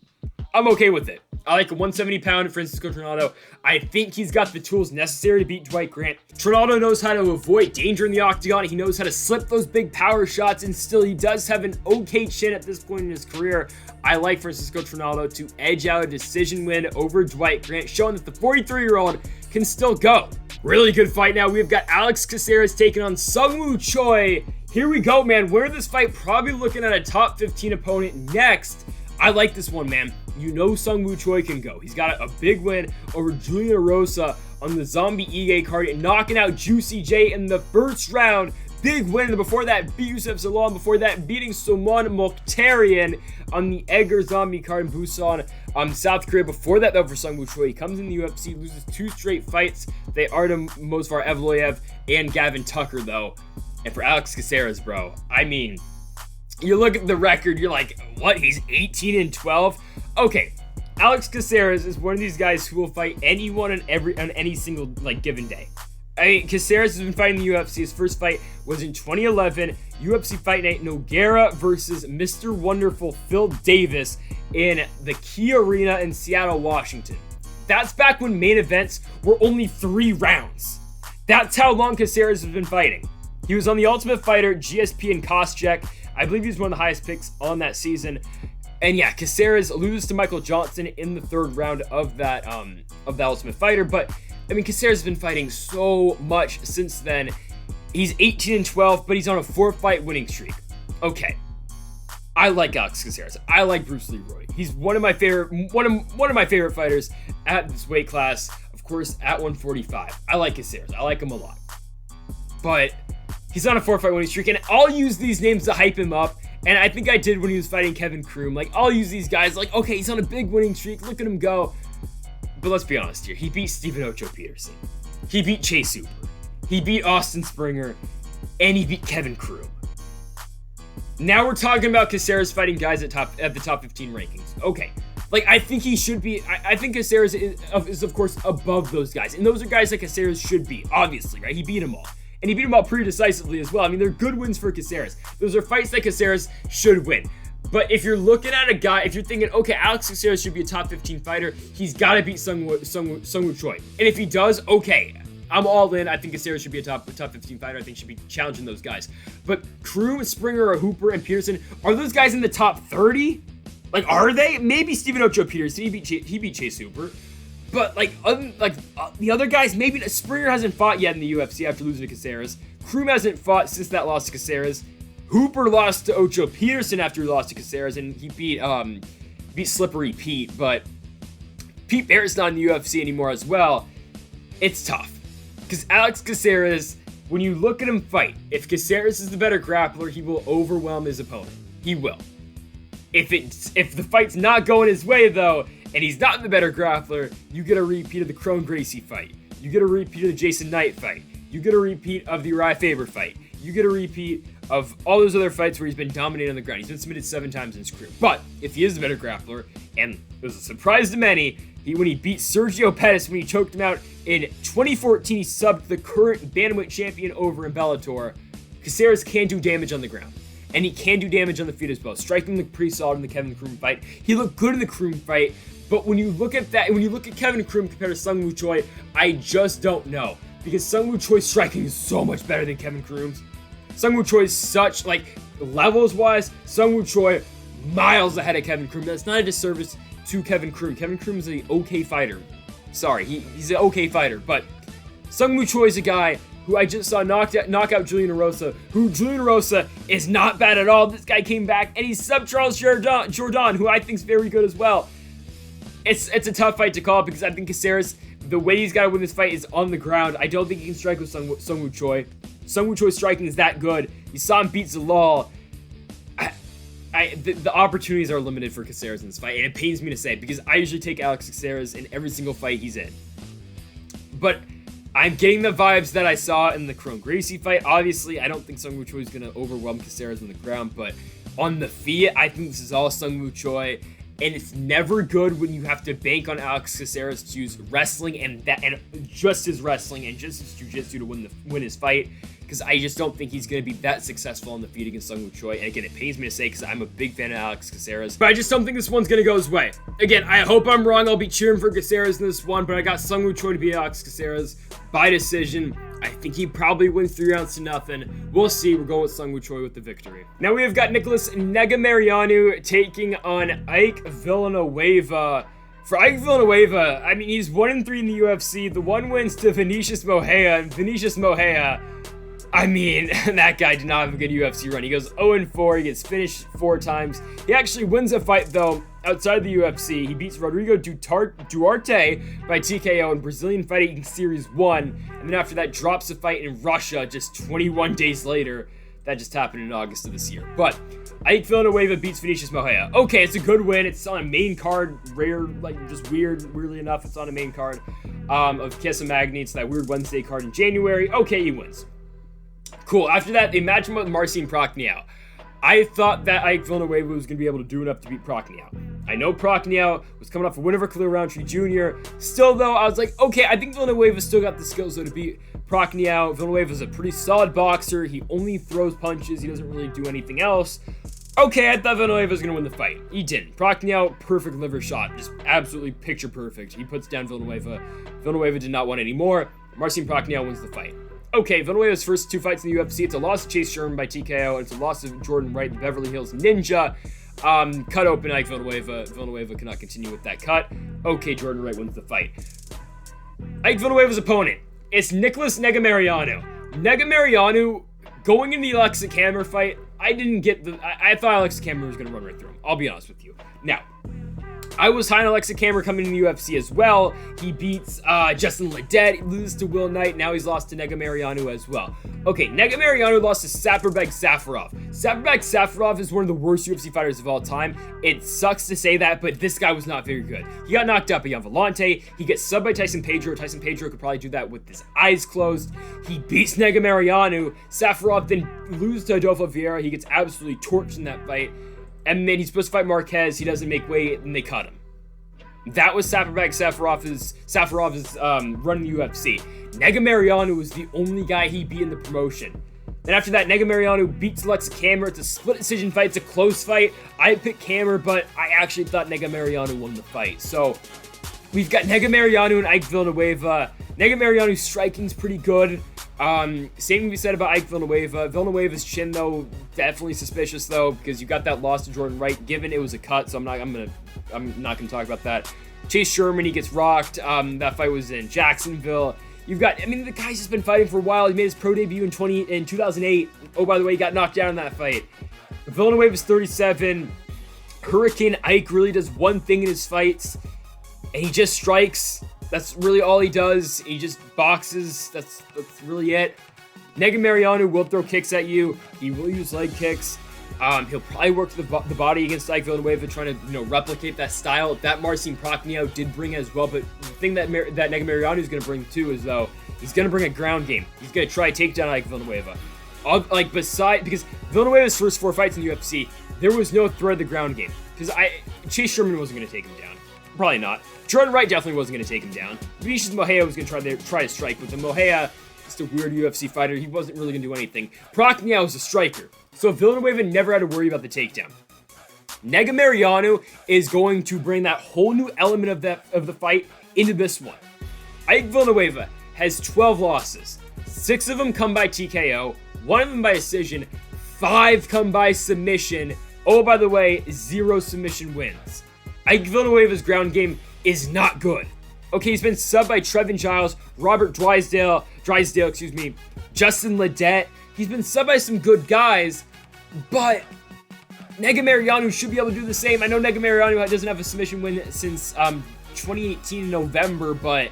I'm okay with it. I like a 170-pound Francisco Trinaldo. I think he's got the tools necessary to beat Dwight Grant. Trinaldo knows how to avoid danger in the octagon. He knows how to slip those big power shots, and still he does have an okay chin at this point in his career. I like Francisco Trinaldo to edge out a decision win over Dwight Grant, showing that the 43-year-old can still go. Really good fight now. We've got Alex Caceres taking on Sungwoo Choi. Here we go, man. Winner of this fight, probably looking at a top 15 opponent next. I like this one, man. You know Sungwoo Choi can go. He's got a big win over Julian Erosa on the Zombie Ige card, and knocking out Juicy J in the first round. Big win. Before that, beat Yusuf Salom. Before that, beating Somon Mokhtarian on the Edgar Zombie card in Busan, South Korea. Before that, though, for Sungwoo Choi, he comes in the UFC, loses 2 straight fights. They Artem Mosvar Evloev and Gavin Tucker, though. And for Alex Caceres, bro, I mean, you look at the record, you're like, what? He's 18-12? Okay, Alex Caceres is one of these guys who will fight anyone on any single given day. I mean, Caceres has been fighting the UFC. His first fight was in 2011, UFC Fight Night Nogueira versus Mr. Wonderful Phil Davis in the Key Arena in Seattle, Washington. That's back when main events were only 3 rounds. That's how long Caceres has been fighting. He was on the Ultimate Fighter, GSP, and Koscheck. I believe he was one of the highest picks on that season. And yeah, Caceres loses to Michael Johnson in the 3rd round of that Ultimate Fighter. But I mean, Caceres has been fighting so much since then. He's 18-12, but he's on a 4-fight winning streak. Okay, I like Alex Caceres. I like Bruce Leroy. He's one of my favorite fighters at this weight class. Of course, at 145. I like Caceres. I like him a lot. But he's on a 4-fight winning streak, and I'll use these names to hype him up. And I think I did when he was fighting Kevin Kroom. Like, I'll use these guys like, okay, he's on a big winning streak. Look at him go. But let's be honest here. He beat Stephen Ocho Peterson. He beat Chase Hooper. He beat Austin Springer. And he beat Kevin Kroom. Now we're talking about Caceres fighting guys at the top 15 rankings. Okay. Like, I think he should be. I think Caceres is, of course, above those guys. And those are guys that Caceres should be, obviously, right? He beat them all. And he beat them all pretty decisively as well. I mean, they're good wins for Caceres. Those are fights that Caceres should win. But if you're looking at a guy, if you're thinking, okay, Alex Caceres should be a top 15 fighter, he's got to beat Sungwoo Choi. And if he does, okay, I'm all in. I think Caceres should be a top 15 fighter. I think he should be challenging those guys. But Kroom, Springer, Hooper, and Peterson, are those guys in the top 30? Like, are they? Maybe Stephen Ocho Peterson. He beat Chase Hooper. But the other guys, maybe Springer hasn't fought yet in the UFC after losing to Caceres. Kroom hasn't fought since that loss to Caceres. Hooper lost to Ocho Peterson after he lost to Caceres, and he beat Slippery Pete. But Pete Barrett's not in the UFC anymore as well. It's tough because Alex Caceres, when you look at him fight, if Caceres is the better grappler, he will overwhelm his opponent. He will. If the fight's not going his way though, and he's not the better grappler, you get a repeat of the Crone Gracie fight. You get a repeat of the Jason Knight fight. You get a repeat of the Uriah Faber fight. You get a repeat of all those other fights where he's been dominating on the ground. He's been submitted 7 times in his career. But if he is the better grappler, and it was a surprise to many, when he beat Sergio Pettis, when he choked him out in 2014, he subbed the current bantamweight champion over in Bellator. Caceres can do damage on the ground. And he can do damage on the feet as well. Striking looked pretty solid in the Kevin Kroom fight. He looked good in the Kroom fight. But when you look at that, when you look at Kevin Kroom compared to Sungwoo Choi, I just don't know. Because Sungwoo Choi's striking is so much better than Kevin Kroom's. Sungwoo Choi is such, levels-wise, Sungwoo Choi miles ahead of Kevin Kroom. That's not a disservice to Kevin Kroom. Kevin Kroom is an okay fighter. Sorry, he's an okay fighter. But Sungwoo Choi is a guy who I just saw knock out Julian Erosa, who Julian Erosa is not bad at all. This guy came back, and he's sub Charles Jourdain, who I think is very good as well. It's a tough fight to call because I think Caceres, the way he's got to win this fight is on the ground. I don't think he can strike with Sungwoo Choi. Sung Woo Choi's striking is that good. You saw him beat Zalal. The opportunities are limited for Caceres in this fight, and it pains me to say because I usually take Alex Caceres in every single fight he's in. But I'm getting the vibes that I saw in the Kron Gracie fight. Obviously, I don't think Sung Woo Choi is going to overwhelm Caceres on the ground, but on the feet, I think this is all Sung Woo Choi. And it's never good when you have to bank on Alex Caceres to use wrestling and just his wrestling and just his jiu-jitsu to win his fight. Because I just don't think he's going to be that successful on the feet against Sung Woo Choi. And again, it pains me to say because I'm a big fan of Alex Caceres. But I just don't think this one's going to go his way. Again, I hope I'm wrong. I'll be cheering for Caceres in this one. But I got Sung Woo Choi to beat Alex Caceres by decision. I think he probably wins 3-0. We'll see. We're going with Sung Woo Choi with the victory. Now we have got Nicholas Negumereanu taking on Ike Villanueva. For Ike Villanueva, I mean, he's 1-3 in the UFC. The one wins to Vinicius Moreira. And Vinicius Moreira, I mean, that guy did not have a good UFC run. He goes 0-4. He gets finished 4 times. He actually wins a fight, though, outside the UFC. He beats Rodrigo Duarte by TKO in Brazilian Fighting Series 1. And then after that, drops a fight in Russia just 21 days later. That just happened in August of this year. But Ike Villanueva beats Vinicius Moreira. Okay, it's a good win. It's on a main card. Rare, like, just weirdly enough, it's on a main card of Kiss and Magni. It's that weird Wednesday card in January. Okay, he wins. Cool. After that, they match him up with Marcin Prachnio. I thought that Ike Villanueva was going to be able to do enough to beat Prachnio. I know Prachnio was coming off a win over Khalil Roundtree Jr. Still, though, I was like, okay, I think Villanueva still got the skills, though, to beat Prachnio. Villanueva is a pretty solid boxer. He only throws punches. He doesn't really do anything else. Okay, I thought Villanueva was going to win the fight. He didn't. Prachnio, perfect liver shot. Just absolutely picture perfect. He puts down Villanueva. Villanueva did not want any more. Marcin Prachnio wins the fight. Okay, Villanueva's first 2 fights in the UFC. It's a loss to Chase Sherman by TKO, and it's a loss to Jordan Wright, the Beverly Hills Ninja. Cut open Ike Villanueva. Villanueva cannot continue with that cut. Okay, Jordan Wright wins the fight. Ike Villanueva's opponent, it's Nicholas Negumereanu. Negumereanu, going in the Alexa Kammer fight, I didn't get I thought Alexa Kammer was going to run right through him. I'll be honest with you. Now, I was high on Alexa Kammer coming in the UFC as well. He beats Justin Ledet, he loses to Will Knight, now he's lost to Negumereanu as well. Okay, Negumereanu lost to Safirbek Safarov. Safirbek Safarov is one of the worst UFC fighters of all time. It sucks to say that, but this guy was not very good. He got knocked out by Jan Vellante. He gets subbed by Tyson Pedro. Tyson Pedro could probably do that with his eyes closed. He beats Negumereanu. Safarov then loses to Adolfo Vieira. He gets absolutely torched in that fight. And then he's supposed to fight Marquez. He doesn't make weight, and they cut him. That was Safirbek Safarov's run in the UFC. Negumereanu was the only guy he beat in the promotion. Then after that, Negumereanu beats Alexa Kammer. It's a split decision fight. It's a close fight. I picked Kammer, but I actually thought Negumereanu won the fight. So we've got Negumereanu and Ike Villanueva. Negumereanu's striking's pretty good. Same can be said about Ike Villanueva. Villanueva's chin, though, definitely suspicious, though, because you got that loss to Jordan Wright, given it was a cut, so I'm not gonna talk about that. Chase Sherman, he gets rocked. That fight was in Jacksonville. You've got, I mean, the guy's just been fighting for a while. He made his pro debut in 2008. Oh, by the way, he got knocked down in that fight. Villanueva's 37. Hurricane Ike really does one thing in his fights, and he just strikes. That's really all he does. He just boxes. That's really it. Negumereanu will throw kicks at you. He will use leg kicks. He'll probably work the body against Ike Villanueva, trying to replicate that style that Marcin Prachnio did bring as well. But the thing that Negumereanu is going to bring too is, though, he's going to bring a ground game. He's going to try to take down Ike Villanueva. Because Villanueva's first 4 fights in the UFC, there was no threat of the ground game. Because Chase Sherman wasn't going to take him down. Probably not. Jordan Wright definitely wasn't going to take him down. Vinicius Moreira was going to try to strike with him. Moreira, just a weird UFC fighter. He wasn't really going to do anything. Prachnio was a striker, so Villanueva never had to worry about the takedown. Negumereanu is going to bring that whole new element of the fight into this one. Ike Villanueva has 12 losses. 6 of them come by TKO, 1 of them by decision, 5 come by submission. Oh, by the way, 0 submission wins. Ike Villanueva's ground game is not good. Okay, he's been subbed by Trevin Giles, Robert Drysdale, Justin Ledet. He's been subbed by some good guys, but Negumereanu should be able to do the same. I know Negumereanu doesn't have a submission win since 2018 in November, but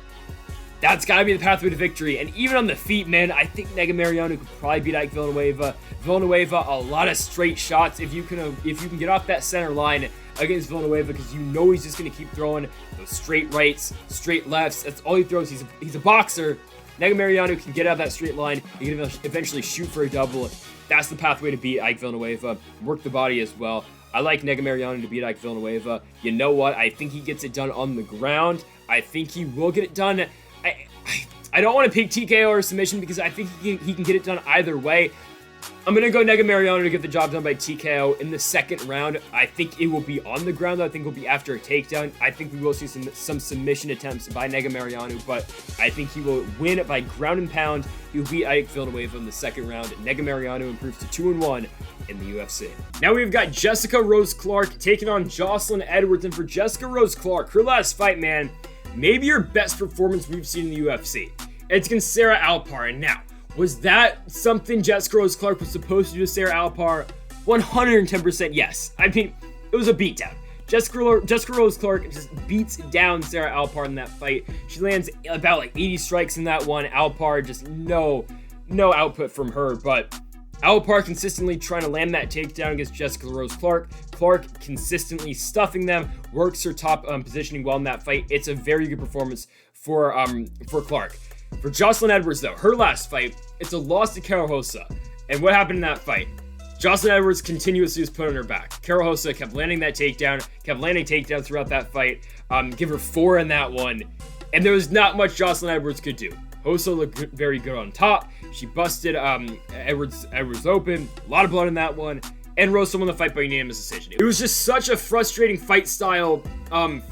That's got to be the pathway to victory. And even on the feet, man, I think Negumereanu could probably beat Ike Villanueva. Villanueva, a lot of straight shots if you can get off that center line against Villanueva, because you know he's just going to keep throwing those straight rights, straight lefts. That's all he throws. He's a boxer. Negumereanu can get out of that straight line. He can eventually shoot for a double. That's the pathway to beat Ike Villanueva. Work the body as well. I like Negumereanu to beat Ike Villanueva. You know what? I think he gets it done on the ground. I think he will get it done. I don't want to pick TKO or submission because I think he can get it done either way. I'm going to go Negumereanu to get the job done by TKO in the second round. I think it will be on the ground, though. I think it will be after a takedown. I think we will see some submission attempts by Negumereanu, but I think he will win by ground and pound. He will beat Ike Villanueva in the second round. Negumereanu improves to 2-1 in the UFC. Now we've got Jessica Rose Clark taking on Jocelyn Edwards, and for Jessica Rose Clark, her last fight, man, maybe her best performance we've seen in the UFC. It's against Sarah Alpar, and now, was that something Jessica Rose Clark was supposed to do to Sarah Alpar? 110% yes. I mean, it was a beatdown. Jessica Rose Clark just beats down Sarah Alpar in that fight. She lands about like 80 strikes in that one. Alpar just no output from her, but Alpar consistently trying to land that takedown against Jessica Rose Clark. Clark consistently stuffing them, works her top positioning well in that fight. It's a very good performance for Clark. For Jocelyn Edwards, though, her last fight, it's a loss to Karol Rosa. And what happened in that fight? Jocelyn Edwards continuously was put on her back. Karol Rosa kept landing that takedown, kept landing takedowns throughout that fight. Give her 4 in that one. And there was not much Jocelyn Edwards could do. Rosa looked very good on top. She busted Edwards open. A lot of blood in that one. And Rosa won the fight by unanimous decision. It was just such a frustrating fight style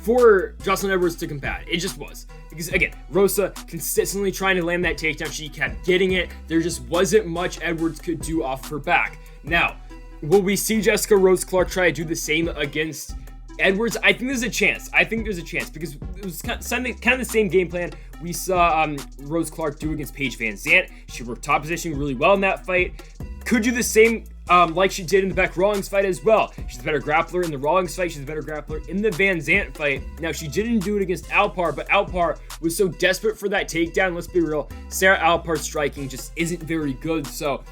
for Jocelyn Edwards to combat. It just was. Because, again, Rosa consistently trying to land that takedown. She kept getting it. There just wasn't much Edwards could do off her back. Now, will we see Jessica Rose Clark try to do the same against Edwards? I think there's a chance. Because it was kind of the same game plan we saw Rose Clark do against Paige Van Zandt. She worked top positioning really well in that fight. Could do the same like she did in the Beck Rawlings fight as well. She's a better grappler in the Rawlings fight. She's a better grappler in the Van Zandt fight. Now, she didn't do it against Alpar, but Alpar was so desperate for that takedown. Let's be real. Sarah Alpar's striking just isn't very good. So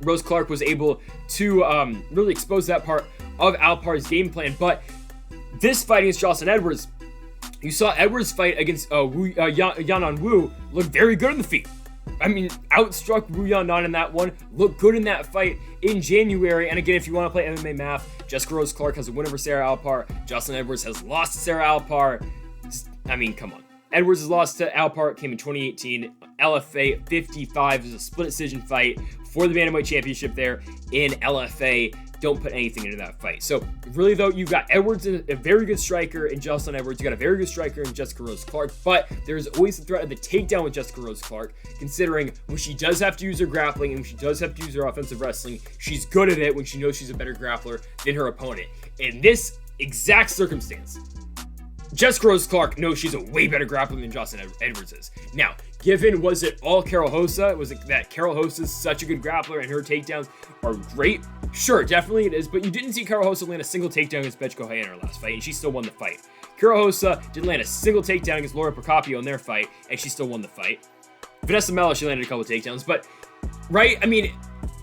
Rose Clark was able to really expose that part of Alpar's game plan. But this fight against Jocelyn Edwards, you saw Edwards fight against Yanan Wu look very good on the feet. I mean, outstruck Wu Yanan in that one, looked good in that fight in January. And again, if you want to play MMA math, Jessica Rose Clark has a win over Sarah Alpar. Jocelyn Edwards has lost to Sarah Alpar. I mean, come on. Edwards' loss to Alpar came in 2018. LFA 55 is a split decision fight for the Bantamweight Championship there in LFA. Don't put anything into that fight. So really, though, you've got Edwards, a very good striker in Jocelyn Edwards. You got a very good striker in Jessica Rose Clark, but there's always the threat of the takedown with Jessica Rose Clark, considering when she does have to use her grappling and when she does have to use her offensive wrestling, she's good at it when she knows she's a better grappler than her opponent. In this exact circumstance, Jessica Rose Clark knows she's a way better grappler than Jocelyn Edwards is. Now, given, was it all Karol Rosa? Was it that Karol Rosa is such a good grappler and her takedowns are great? Sure, definitely it is, but you didn't see Karol Rosa land a single takedown against Betch Kohei in her last fight, and she still won the fight. Karol Rosa didn't land a single takedown against Laura Procopio in their fight, and she still won the fight. Vanessa Mello, she landed a couple takedowns, but, right? I mean,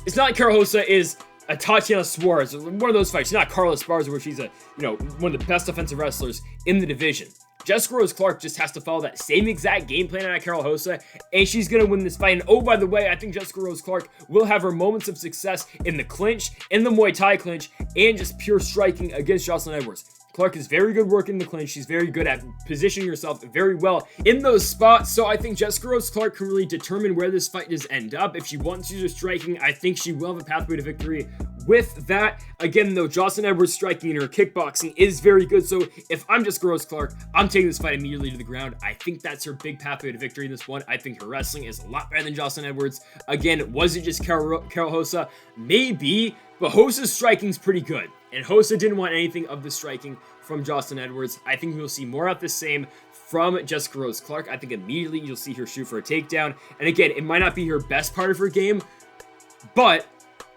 it's not like Karol Rosa is a Tatiana Suarez, one of those fights. She's not Carla Esparza, where she's one of the best offensive wrestlers in the division. Jessica Rose Clark just has to follow that same exact game plan on Karol Rosa, and she's going to win this fight. And oh, by the way, I think Jessica Rose Clark will have her moments of success in the clinch, in the Muay Thai clinch, and just pure striking against Jocelyn Edwards. Clark is very good working the clinch. She's very good at positioning herself very well in those spots. So I think Jessica Rose Clark can really determine where this fight does end up. If she wants to use her striking, I think she will have a pathway to victory with that. Again, though, Jocelyn Edwards' striking and her kickboxing is very good. So if I'm Jessica Rose Clark, I'm taking this fight immediately to the ground. I think that's her big pathway to victory in this one. I think her wrestling is a lot better than Jocelyn Edwards. Again, was it just Karol Rosa? Maybe, but Rosa's striking's pretty good. And Rosa didn't want anything of the striking from Jocelyn Edwards. I think we'll see more of the same from Jessica Rose Clark. I think immediately you'll see her shoot for a takedown. And again, it might not be her best part of her game, but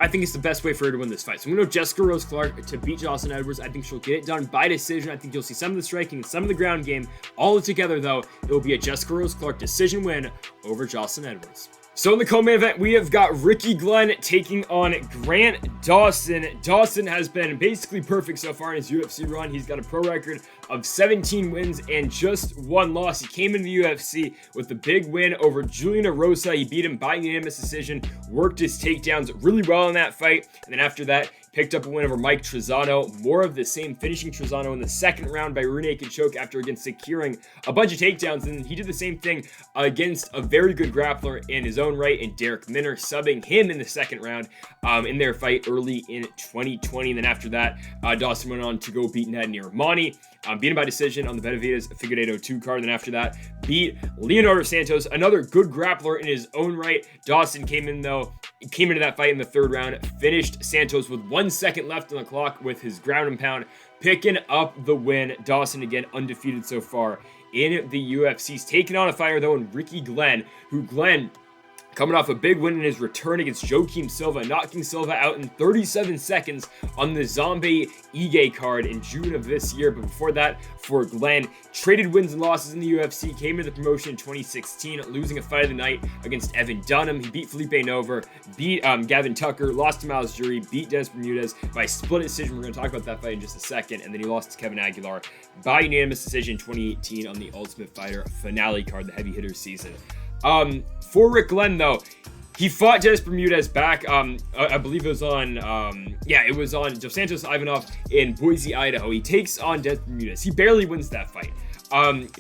I think it's the best way for her to win this fight. So I'm going to go Jessica Rose Clark to beat Jocelyn Edwards. I think she'll get it done by decision. I think you'll see some of the striking and some of the ground game. All together, though, it will be a Jessica Rose Clark decision win over Jocelyn Edwards. So in the co-main event, we have got Ricky Glenn taking on Grant Dawson. Dawson has been basically perfect so far in his UFC run. He's got a pro record of 17 wins and just 1 loss. He came into the UFC with a big win over Julian Erosa. He beat him by unanimous decision, worked his takedowns really well in that fight, and then after that, picked up a win over Mike Trizano. More of the same, finishing Trizano in the second round by rear naked choke after again securing a bunch of takedowns. And he did the same thing against a very good grappler in his own right, and Derek Minner, subbing him in the second round in their fight early in 2020. And then after that, Dawson went on to go beat Nadir Rahmani. Beat him by decision on the Benavides Figueiredo 2 card. And then after that, beat Leonardo Santos, another good grappler in his own right. Dawson came into that fight in the third round, finished Santos with 1 second left on the clock with his ground and pound, picking up the win. Dawson again undefeated so far in the UFC. He's taking on a fighter though in Ricky Glenn, coming off a big win in his return against Joaquim Silva, knocking Silva out in 37 seconds on the Zombie Ige card in June of this year. But before that, for Glenn, traded wins and losses in the UFC, came into the promotion in 2016, losing a fight of the night against Evan Dunham. He beat Felipe Nover, beat Gavin Tucker, lost to Miles Jury, beat Dennis Bermudez by split decision. We're going to talk about that fight in just a second. And then he lost to Kevin Aguilar by unanimous decision in 2018 on the Ultimate Fighter finale card, the heavy hitters season. For Rick Glenn, though, he fought Dennis Bermudez back, I believe it was on Dos Santos Ivanov in Boise, Idaho. He takes on Dennis Bermudez. He barely wins that fight.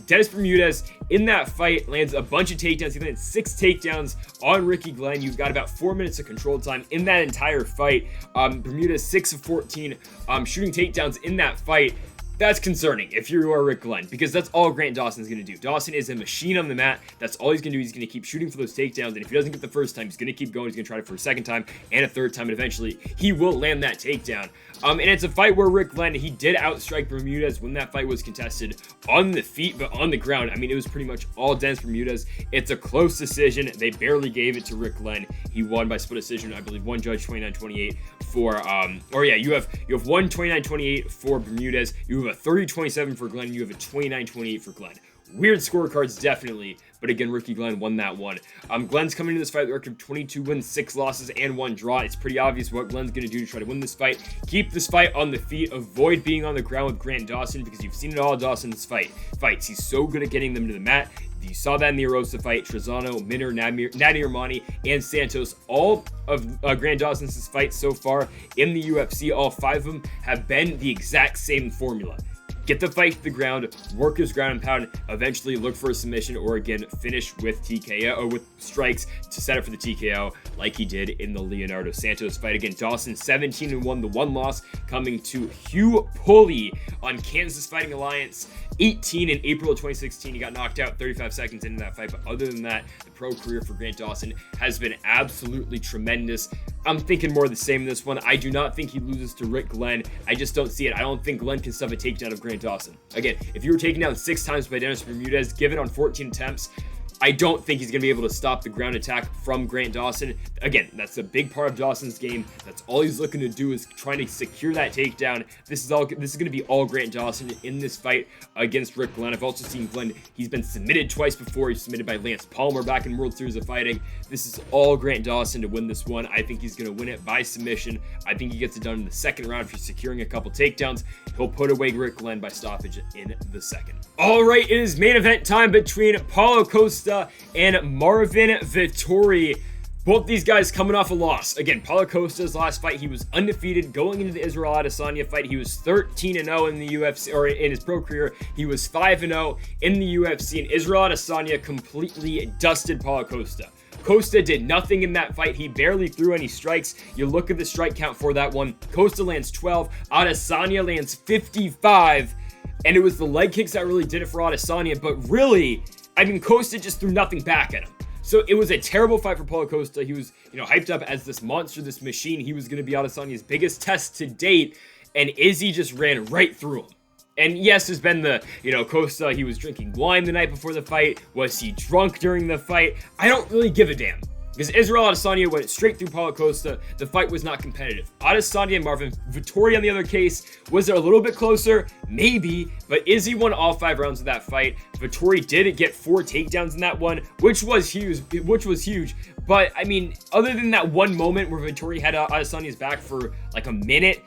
Dennis Bermudez in that fight lands a bunch of takedowns. He lands 6 takedowns on Ricky Glenn. You've got about 4 minutes of control time in that entire fight. Bermudez 6 of 14 shooting takedowns in that fight. That's concerning if you are Rick Glenn, because that's all Grant Dawson's going to do. Dawson is a machine on the mat. That's all he's going to do. He's going to keep shooting for those takedowns, and if he doesn't get the first time, he's going to keep going. He's going to try it for a second time and a third time, and eventually he will land that takedown. And it's a fight where Rick Glenn, he did outstrike Bermudez when that fight was contested on the feet, but on the ground, I mean, it was pretty much all Dennis Bermudez. It's a close decision. They barely gave it to Rick Glenn. He won by split decision. I believe one judge 29-28 for, you have one 29-28 for Bermudez. You have a 30-27 for Glenn. You have a 29-28 for Glenn. Weird scorecards, definitely. But again, Ricky Glenn won that one. Glenn's coming into this fight with a record of 22 wins, 6 losses, and 1 draw. It's pretty obvious what Glenn's going to do to try to win this fight. Keep this fight on the feet. Avoid being on the ground with Grant Dawson, because you've seen it all Dawson's fights. He's so good at getting them to the mat. You saw that in the Erosa fight. Trizano, Minner, Nadir Rahmani, and Santos. All of Grant Dawson's fights so far in the UFC, all 5 of them have been the exact same formula. Get the fight to the ground, work his ground and pound, eventually look for a submission, or again, finish with TKO or with strikes to set up for the TKO like he did in the Leonardo Santos fight. Again, Dawson 17-1, the 1 loss coming to Hugh Pulley on Kansas Fighting Alliance. 18 in April of 2016. He got knocked out 35 seconds into that fight, but other than that, the pro career for Grant Dawson has been absolutely tremendous. I'm thinking more of the same in this one. I do not think he loses to Rick Glenn. I just don't see it. I don't think Glenn can stuff a takedown of Grant Dawson. Again, if you were taken down 6 times by Dennis Bermudez, given on 14 attempts, I don't think he's going to be able to stop the ground attack from Grant Dawson. Again, that's a big part of Dawson's game. That's all he's looking to do, is trying to secure that takedown. This is going to be all Grant Dawson in this fight against Rick Glenn. I've also seen Glenn, he's been submitted twice before. He's submitted by Lance Palmer back in World Series of Fighting. This is all Grant Dawson to win this one. I think he's going to win it by submission. I think he gets it done in the second round for securing a couple takedowns. He'll put away Rick Glenn by stoppage in the second. All right, it is main event time between Paulo Costa and Marvin Vettori. Both these guys coming off a loss. Again, Paulo Costa's last fight, he was undefeated going into the Israel Adesanya fight. He was 13-0 in the UFC, or in his pro career. He was 5-0 in the UFC, and Israel Adesanya completely dusted Paulo Costa. Costa did nothing in that fight. He barely threw any strikes. You look at the strike count for that one. Costa lands 12. Adesanya lands 55. And it was the leg kicks that really did it for Adesanya. But really, I mean, Costa just threw nothing back at him. So it was a terrible fight for Paulo Costa. He was, hyped up as this monster, this machine. He was going to be Adesanya's biggest test to date. And Izzy just ran right through him. And yes, there's been the, Costa, he was drinking wine the night before the fight. Was he drunk during the fight? I don't really give a damn. Because Israel Adesanya went straight through Paulo Costa. The fight was not competitive. Adesanya and Marvin Vettori on the other case, was it a little bit closer? Maybe, but Izzy won all 5 rounds of that fight. Vettori did get 4 takedowns in that one, which was huge. But I mean, other than that one moment where Vettori had Adesanya's back for like a minute,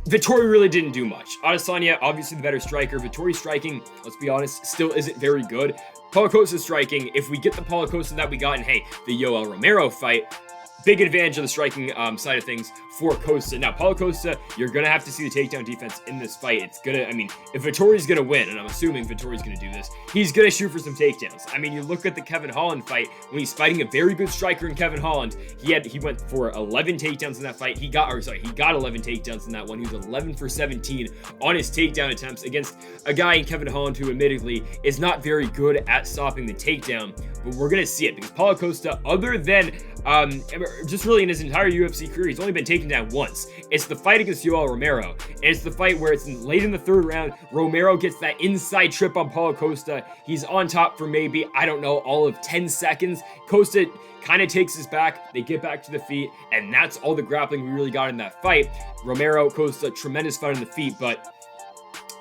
Vettori really didn't do much. Adesanya, obviously the better striker. Vettori striking, let's be honest, still isn't very good. Paulo Costa striking, if we get the Paulo Costa that we got in, hey, the Yoel Romero fight, big advantage of the striking side of things for Costa. Now, Paulo Costa, you're going to have to see the takedown defense in this fight. It's going to, I mean, if Vettori's going to win, and I'm assuming Vettori's going to do this, he's going to shoot for some takedowns. I mean, you look at the Kevin Holland fight, when he's fighting a very good striker in Kevin Holland, he went for 11 takedowns in that fight. He got 11 takedowns in that one. He was 11 for 17 on his takedown attempts against a guy in Kevin Holland who admittedly is not very good at stopping the takedown, but we're going to see it because Paulo Costa, other than just really in his entire UFC career, he's only been taken down once. It's the fight against Yoel Romero. And it's the fight where it's late in the 3rd round. Romero gets that inside trip on Paulo Costa. He's on top for maybe, I don't know, all of 10 seconds. Costa kind of takes his back. They get back to the feet. And that's all the grappling we really got in that fight. Romero, Costa, tremendous fight on the feet, but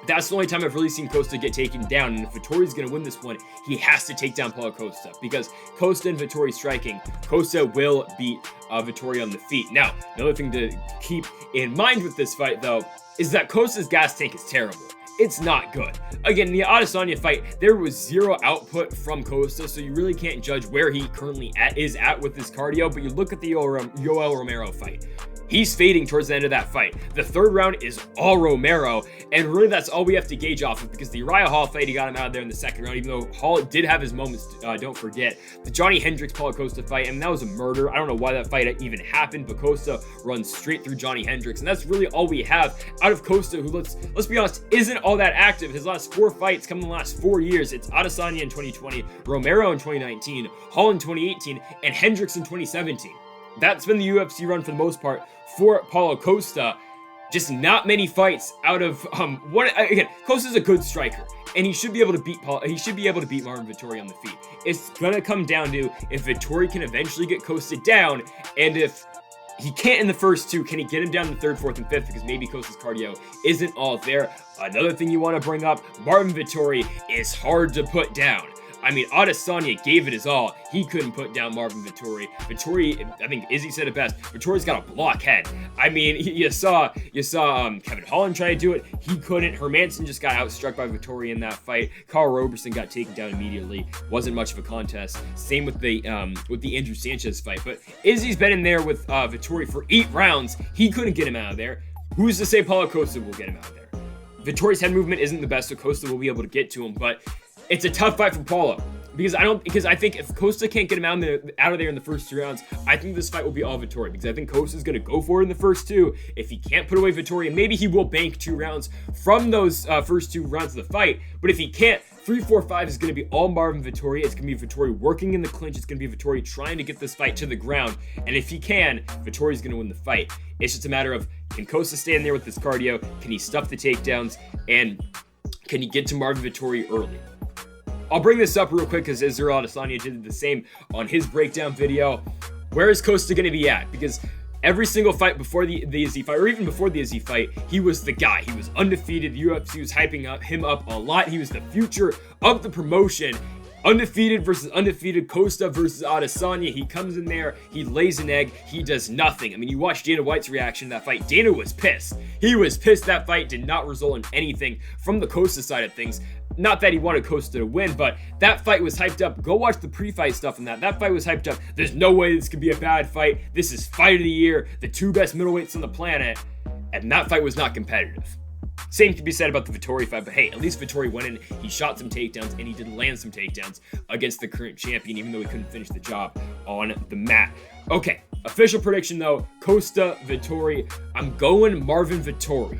that's the only time I've really seen Costa get taken down. And if Vettori's going to win this one, he has to take down Paulo Costa because Costa and Vettori striking, Costa will beat Vettori on the feet. Now, another thing to keep in mind with this fight, though, is that Costa's gas tank is terrible. It's not good. Again, in the Adesanya fight, there was 0 output from Costa, so you really can't judge where he currently is at with his cardio, but you look at the Yoel Romero fight. He's fading towards the end of that fight. The 3rd round is all Romero, and really that's all we have to gauge off of because the Uriah Hall fight, he got him out of there in the 2nd round, even though Hall did have his moments, don't forget. The Johnny Hendricks-Paulo Costa fight, I mean, that was a murder. I don't know why that fight even happened, but Costa runs straight through Johnny Hendricks, and that's really all we have out of Costa, who, let's be honest, isn't all that active. His last 4 fights come in the last 4 years. It's Adesanya in 2020, Romero in 2019, Hall in 2018, and Hendricks in 2017. That's been the UFC run for the most part for Paulo Costa. Just not many fights out of again, Costa's a good striker and he should be able to beat Marvin Vettori on the feet. It's gonna come down to if Vettori can eventually get Costa down, and if he can't in the first 2, can he get him down in the 3rd, 4th, and 5th? Because maybe Costa's cardio isn't all there. Another thing you want to bring up, Marvin Vettori is hard to put down. I mean, Adesanya gave it his all. He couldn't put down Marvin Vettori. Vettori, I think Izzy said it best, Vettori's got a block head. I mean, you saw Kevin Holland try to do it. He couldn't. Hermanson just got outstruck by Vettori in that fight. Carl Roberson got taken down immediately. Wasn't much of a contest. Same with the Andrew Sanchez fight. But Izzy's been in there with Vettori for 8 rounds. He couldn't get him out of there. Who's to say Paulo Costa will get him out of there? Vettori's head movement isn't the best, so Costa will be able to get to him, but it's a tough fight for Paulo because I think if Costa can't get him out of there in the first 2 rounds, I think this fight will be all Vettori because I think Costa's going to go for it in the first 2. If he can't put away Vettori, and maybe he will bank 2 rounds from those first 2 rounds of the fight, but if he can't, 3, 4, 5 is going to be all Marvin Vettori. It's going to be Vettori working in the clinch. It's going to be Vettori trying to get this fight to the ground, and if he can, Vettori's going to win the fight. It's just a matter of, can Costa stand there with his cardio? Can he stuff the takedowns? And can he get to Marvin Vettori early? I'll bring this up real quick because Israel Adesanya did the same on his breakdown video. Where is Costa going to be at? Because every single fight before the Izzy fight, or even before the Izzy fight, he was the guy. He was undefeated. The UFC was hyping him up a lot. He was the future of the promotion. Undefeated versus undefeated, Costa versus Adesanya. He comes in there, he lays an egg, he does nothing. I mean, you watch Dana White's reaction to that fight. Dana was pissed. He was pissed that fight did not result in anything from the Costa side of things. Not that he wanted Costa to win, but that fight was hyped up. Go watch the pre-fight stuff on that. That fight was hyped up. There's no way this could be a bad fight. This is fight of the year, the 2 best middleweights on the planet. And that fight was not competitive. Same can be said about the Vettori fight, but hey, at least Vettori went in, he shot some takedowns, and he did land some takedowns against the current champion, even though he couldn't finish the job on the mat. Okay, official prediction though, Costa, Vettori. I'm going Marvin Vettori.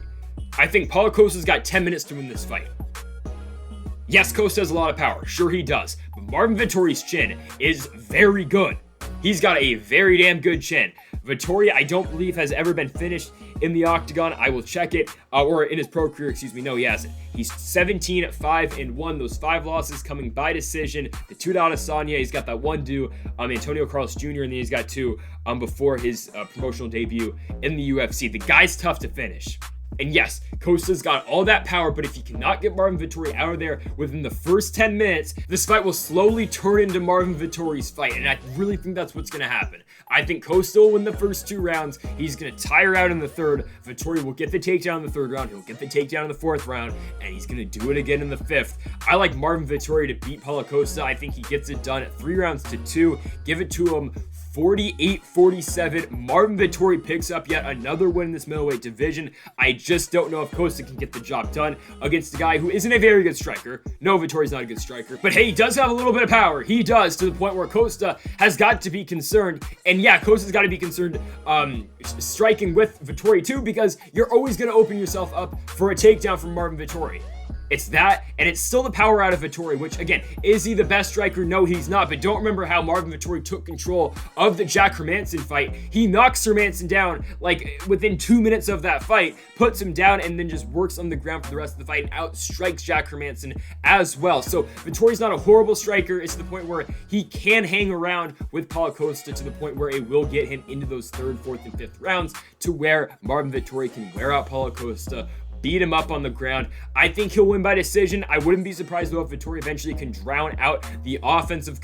I think Paulo Costa's got 10 minutes to win this fight. Yes, Costa has a lot of power. Sure he does. But Marvin Vettori's chin is very good. He's got a very damn good chin. Vettori, I don't believe, has ever been finished in the octagon. I will check it, or in his pro career, excuse me. No, he hasn't. He's 17-5-1. Those 5 losses coming by decision. The 2 to Adesanya. He's got that 1 to Antonio Carlos Jr. and then he's got 2 before his promotional debut in the UFC. The guy's tough to finish. And yes, Costa's got all that power, but if you cannot get Marvin Vettori out of there within the first 10 minutes, this fight will slowly turn into Marvin Vettori's fight, and I really think that's what's going to happen. I think Costa will win the first 2 rounds. He's going to tire out in the third. Vettori will get the takedown in the 3rd round. He'll get the takedown in the 4th round, and he's going to do it again in the 5th. I like Marvin Vettori to beat Paulo Costa. I think he gets it done at 3 rounds to 2. Give it to him 48-47. Marvin Vettori picks up yet another win in this middleweight division. I just don't know if Costa can get the job done against a guy who isn't a very good striker. No, Vettori's not a good striker, but hey, he does have a little bit of power. He does, to the point where Costa has got to be concerned. And yeah, Costa's got to be concerned striking with Vettori too, because you're always going to open yourself up for a takedown from Marvin Vettori. It's that, and it's still the power out of Vettori, which, again, is he the best striker? No, he's not, but don't remember how Marvin Vettori took control of the Jack Hermansson fight. He knocks Hermansson down, like, within 2 minutes of that fight, puts him down, and then just works on the ground for the rest of the fight and outstrikes Jack Hermansson as well. So, Vettori's not a horrible striker. It's to the point where he can hang around with Paulo Costa to the point where it will get him into those 3rd, 4th, and 5th rounds to where Marvin Vettori can wear out Paulo Costa, beat him up on the ground. I think he'll win by decision. I wouldn't be surprised though if Vettori eventually can drown out the offense of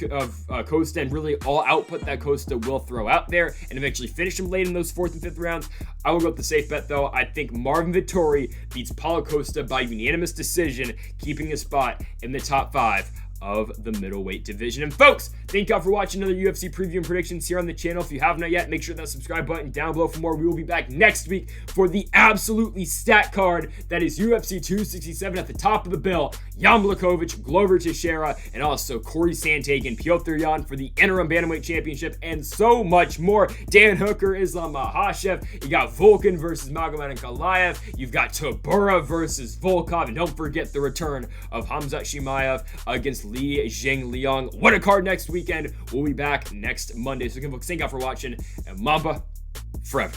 Costa and really all output that Costa will throw out there and eventually finish him late in those 4th and 5th rounds. I will go with the safe bet though. I think Marvin Vettori beats Paulo Costa by unanimous decision, keeping his spot in the top 5 of the middleweight division. And folks, thank y'all for watching another UFC preview and predictions here on the channel. If you have not yet, make sure that subscribe button down below for more. We will be back next week for the absolutely stacked card that is UFC 267 at the top of the bill. Jan Blachowicz, Glover Teixeira, and also Corey Sandhagen, Piotr Jan for the interim bantamweight championship, and so much more. Dan Hooker, Islam Makhachev. You got Volkan versus Magomed Ankalaev. You've got Tybura versus Volkov, and don't forget the return of Khamzat Chimaev against Li Jingliang. What a card next weekend. We'll be back next Monday. So again, folks, thank y'all for watching, and Mamba forever.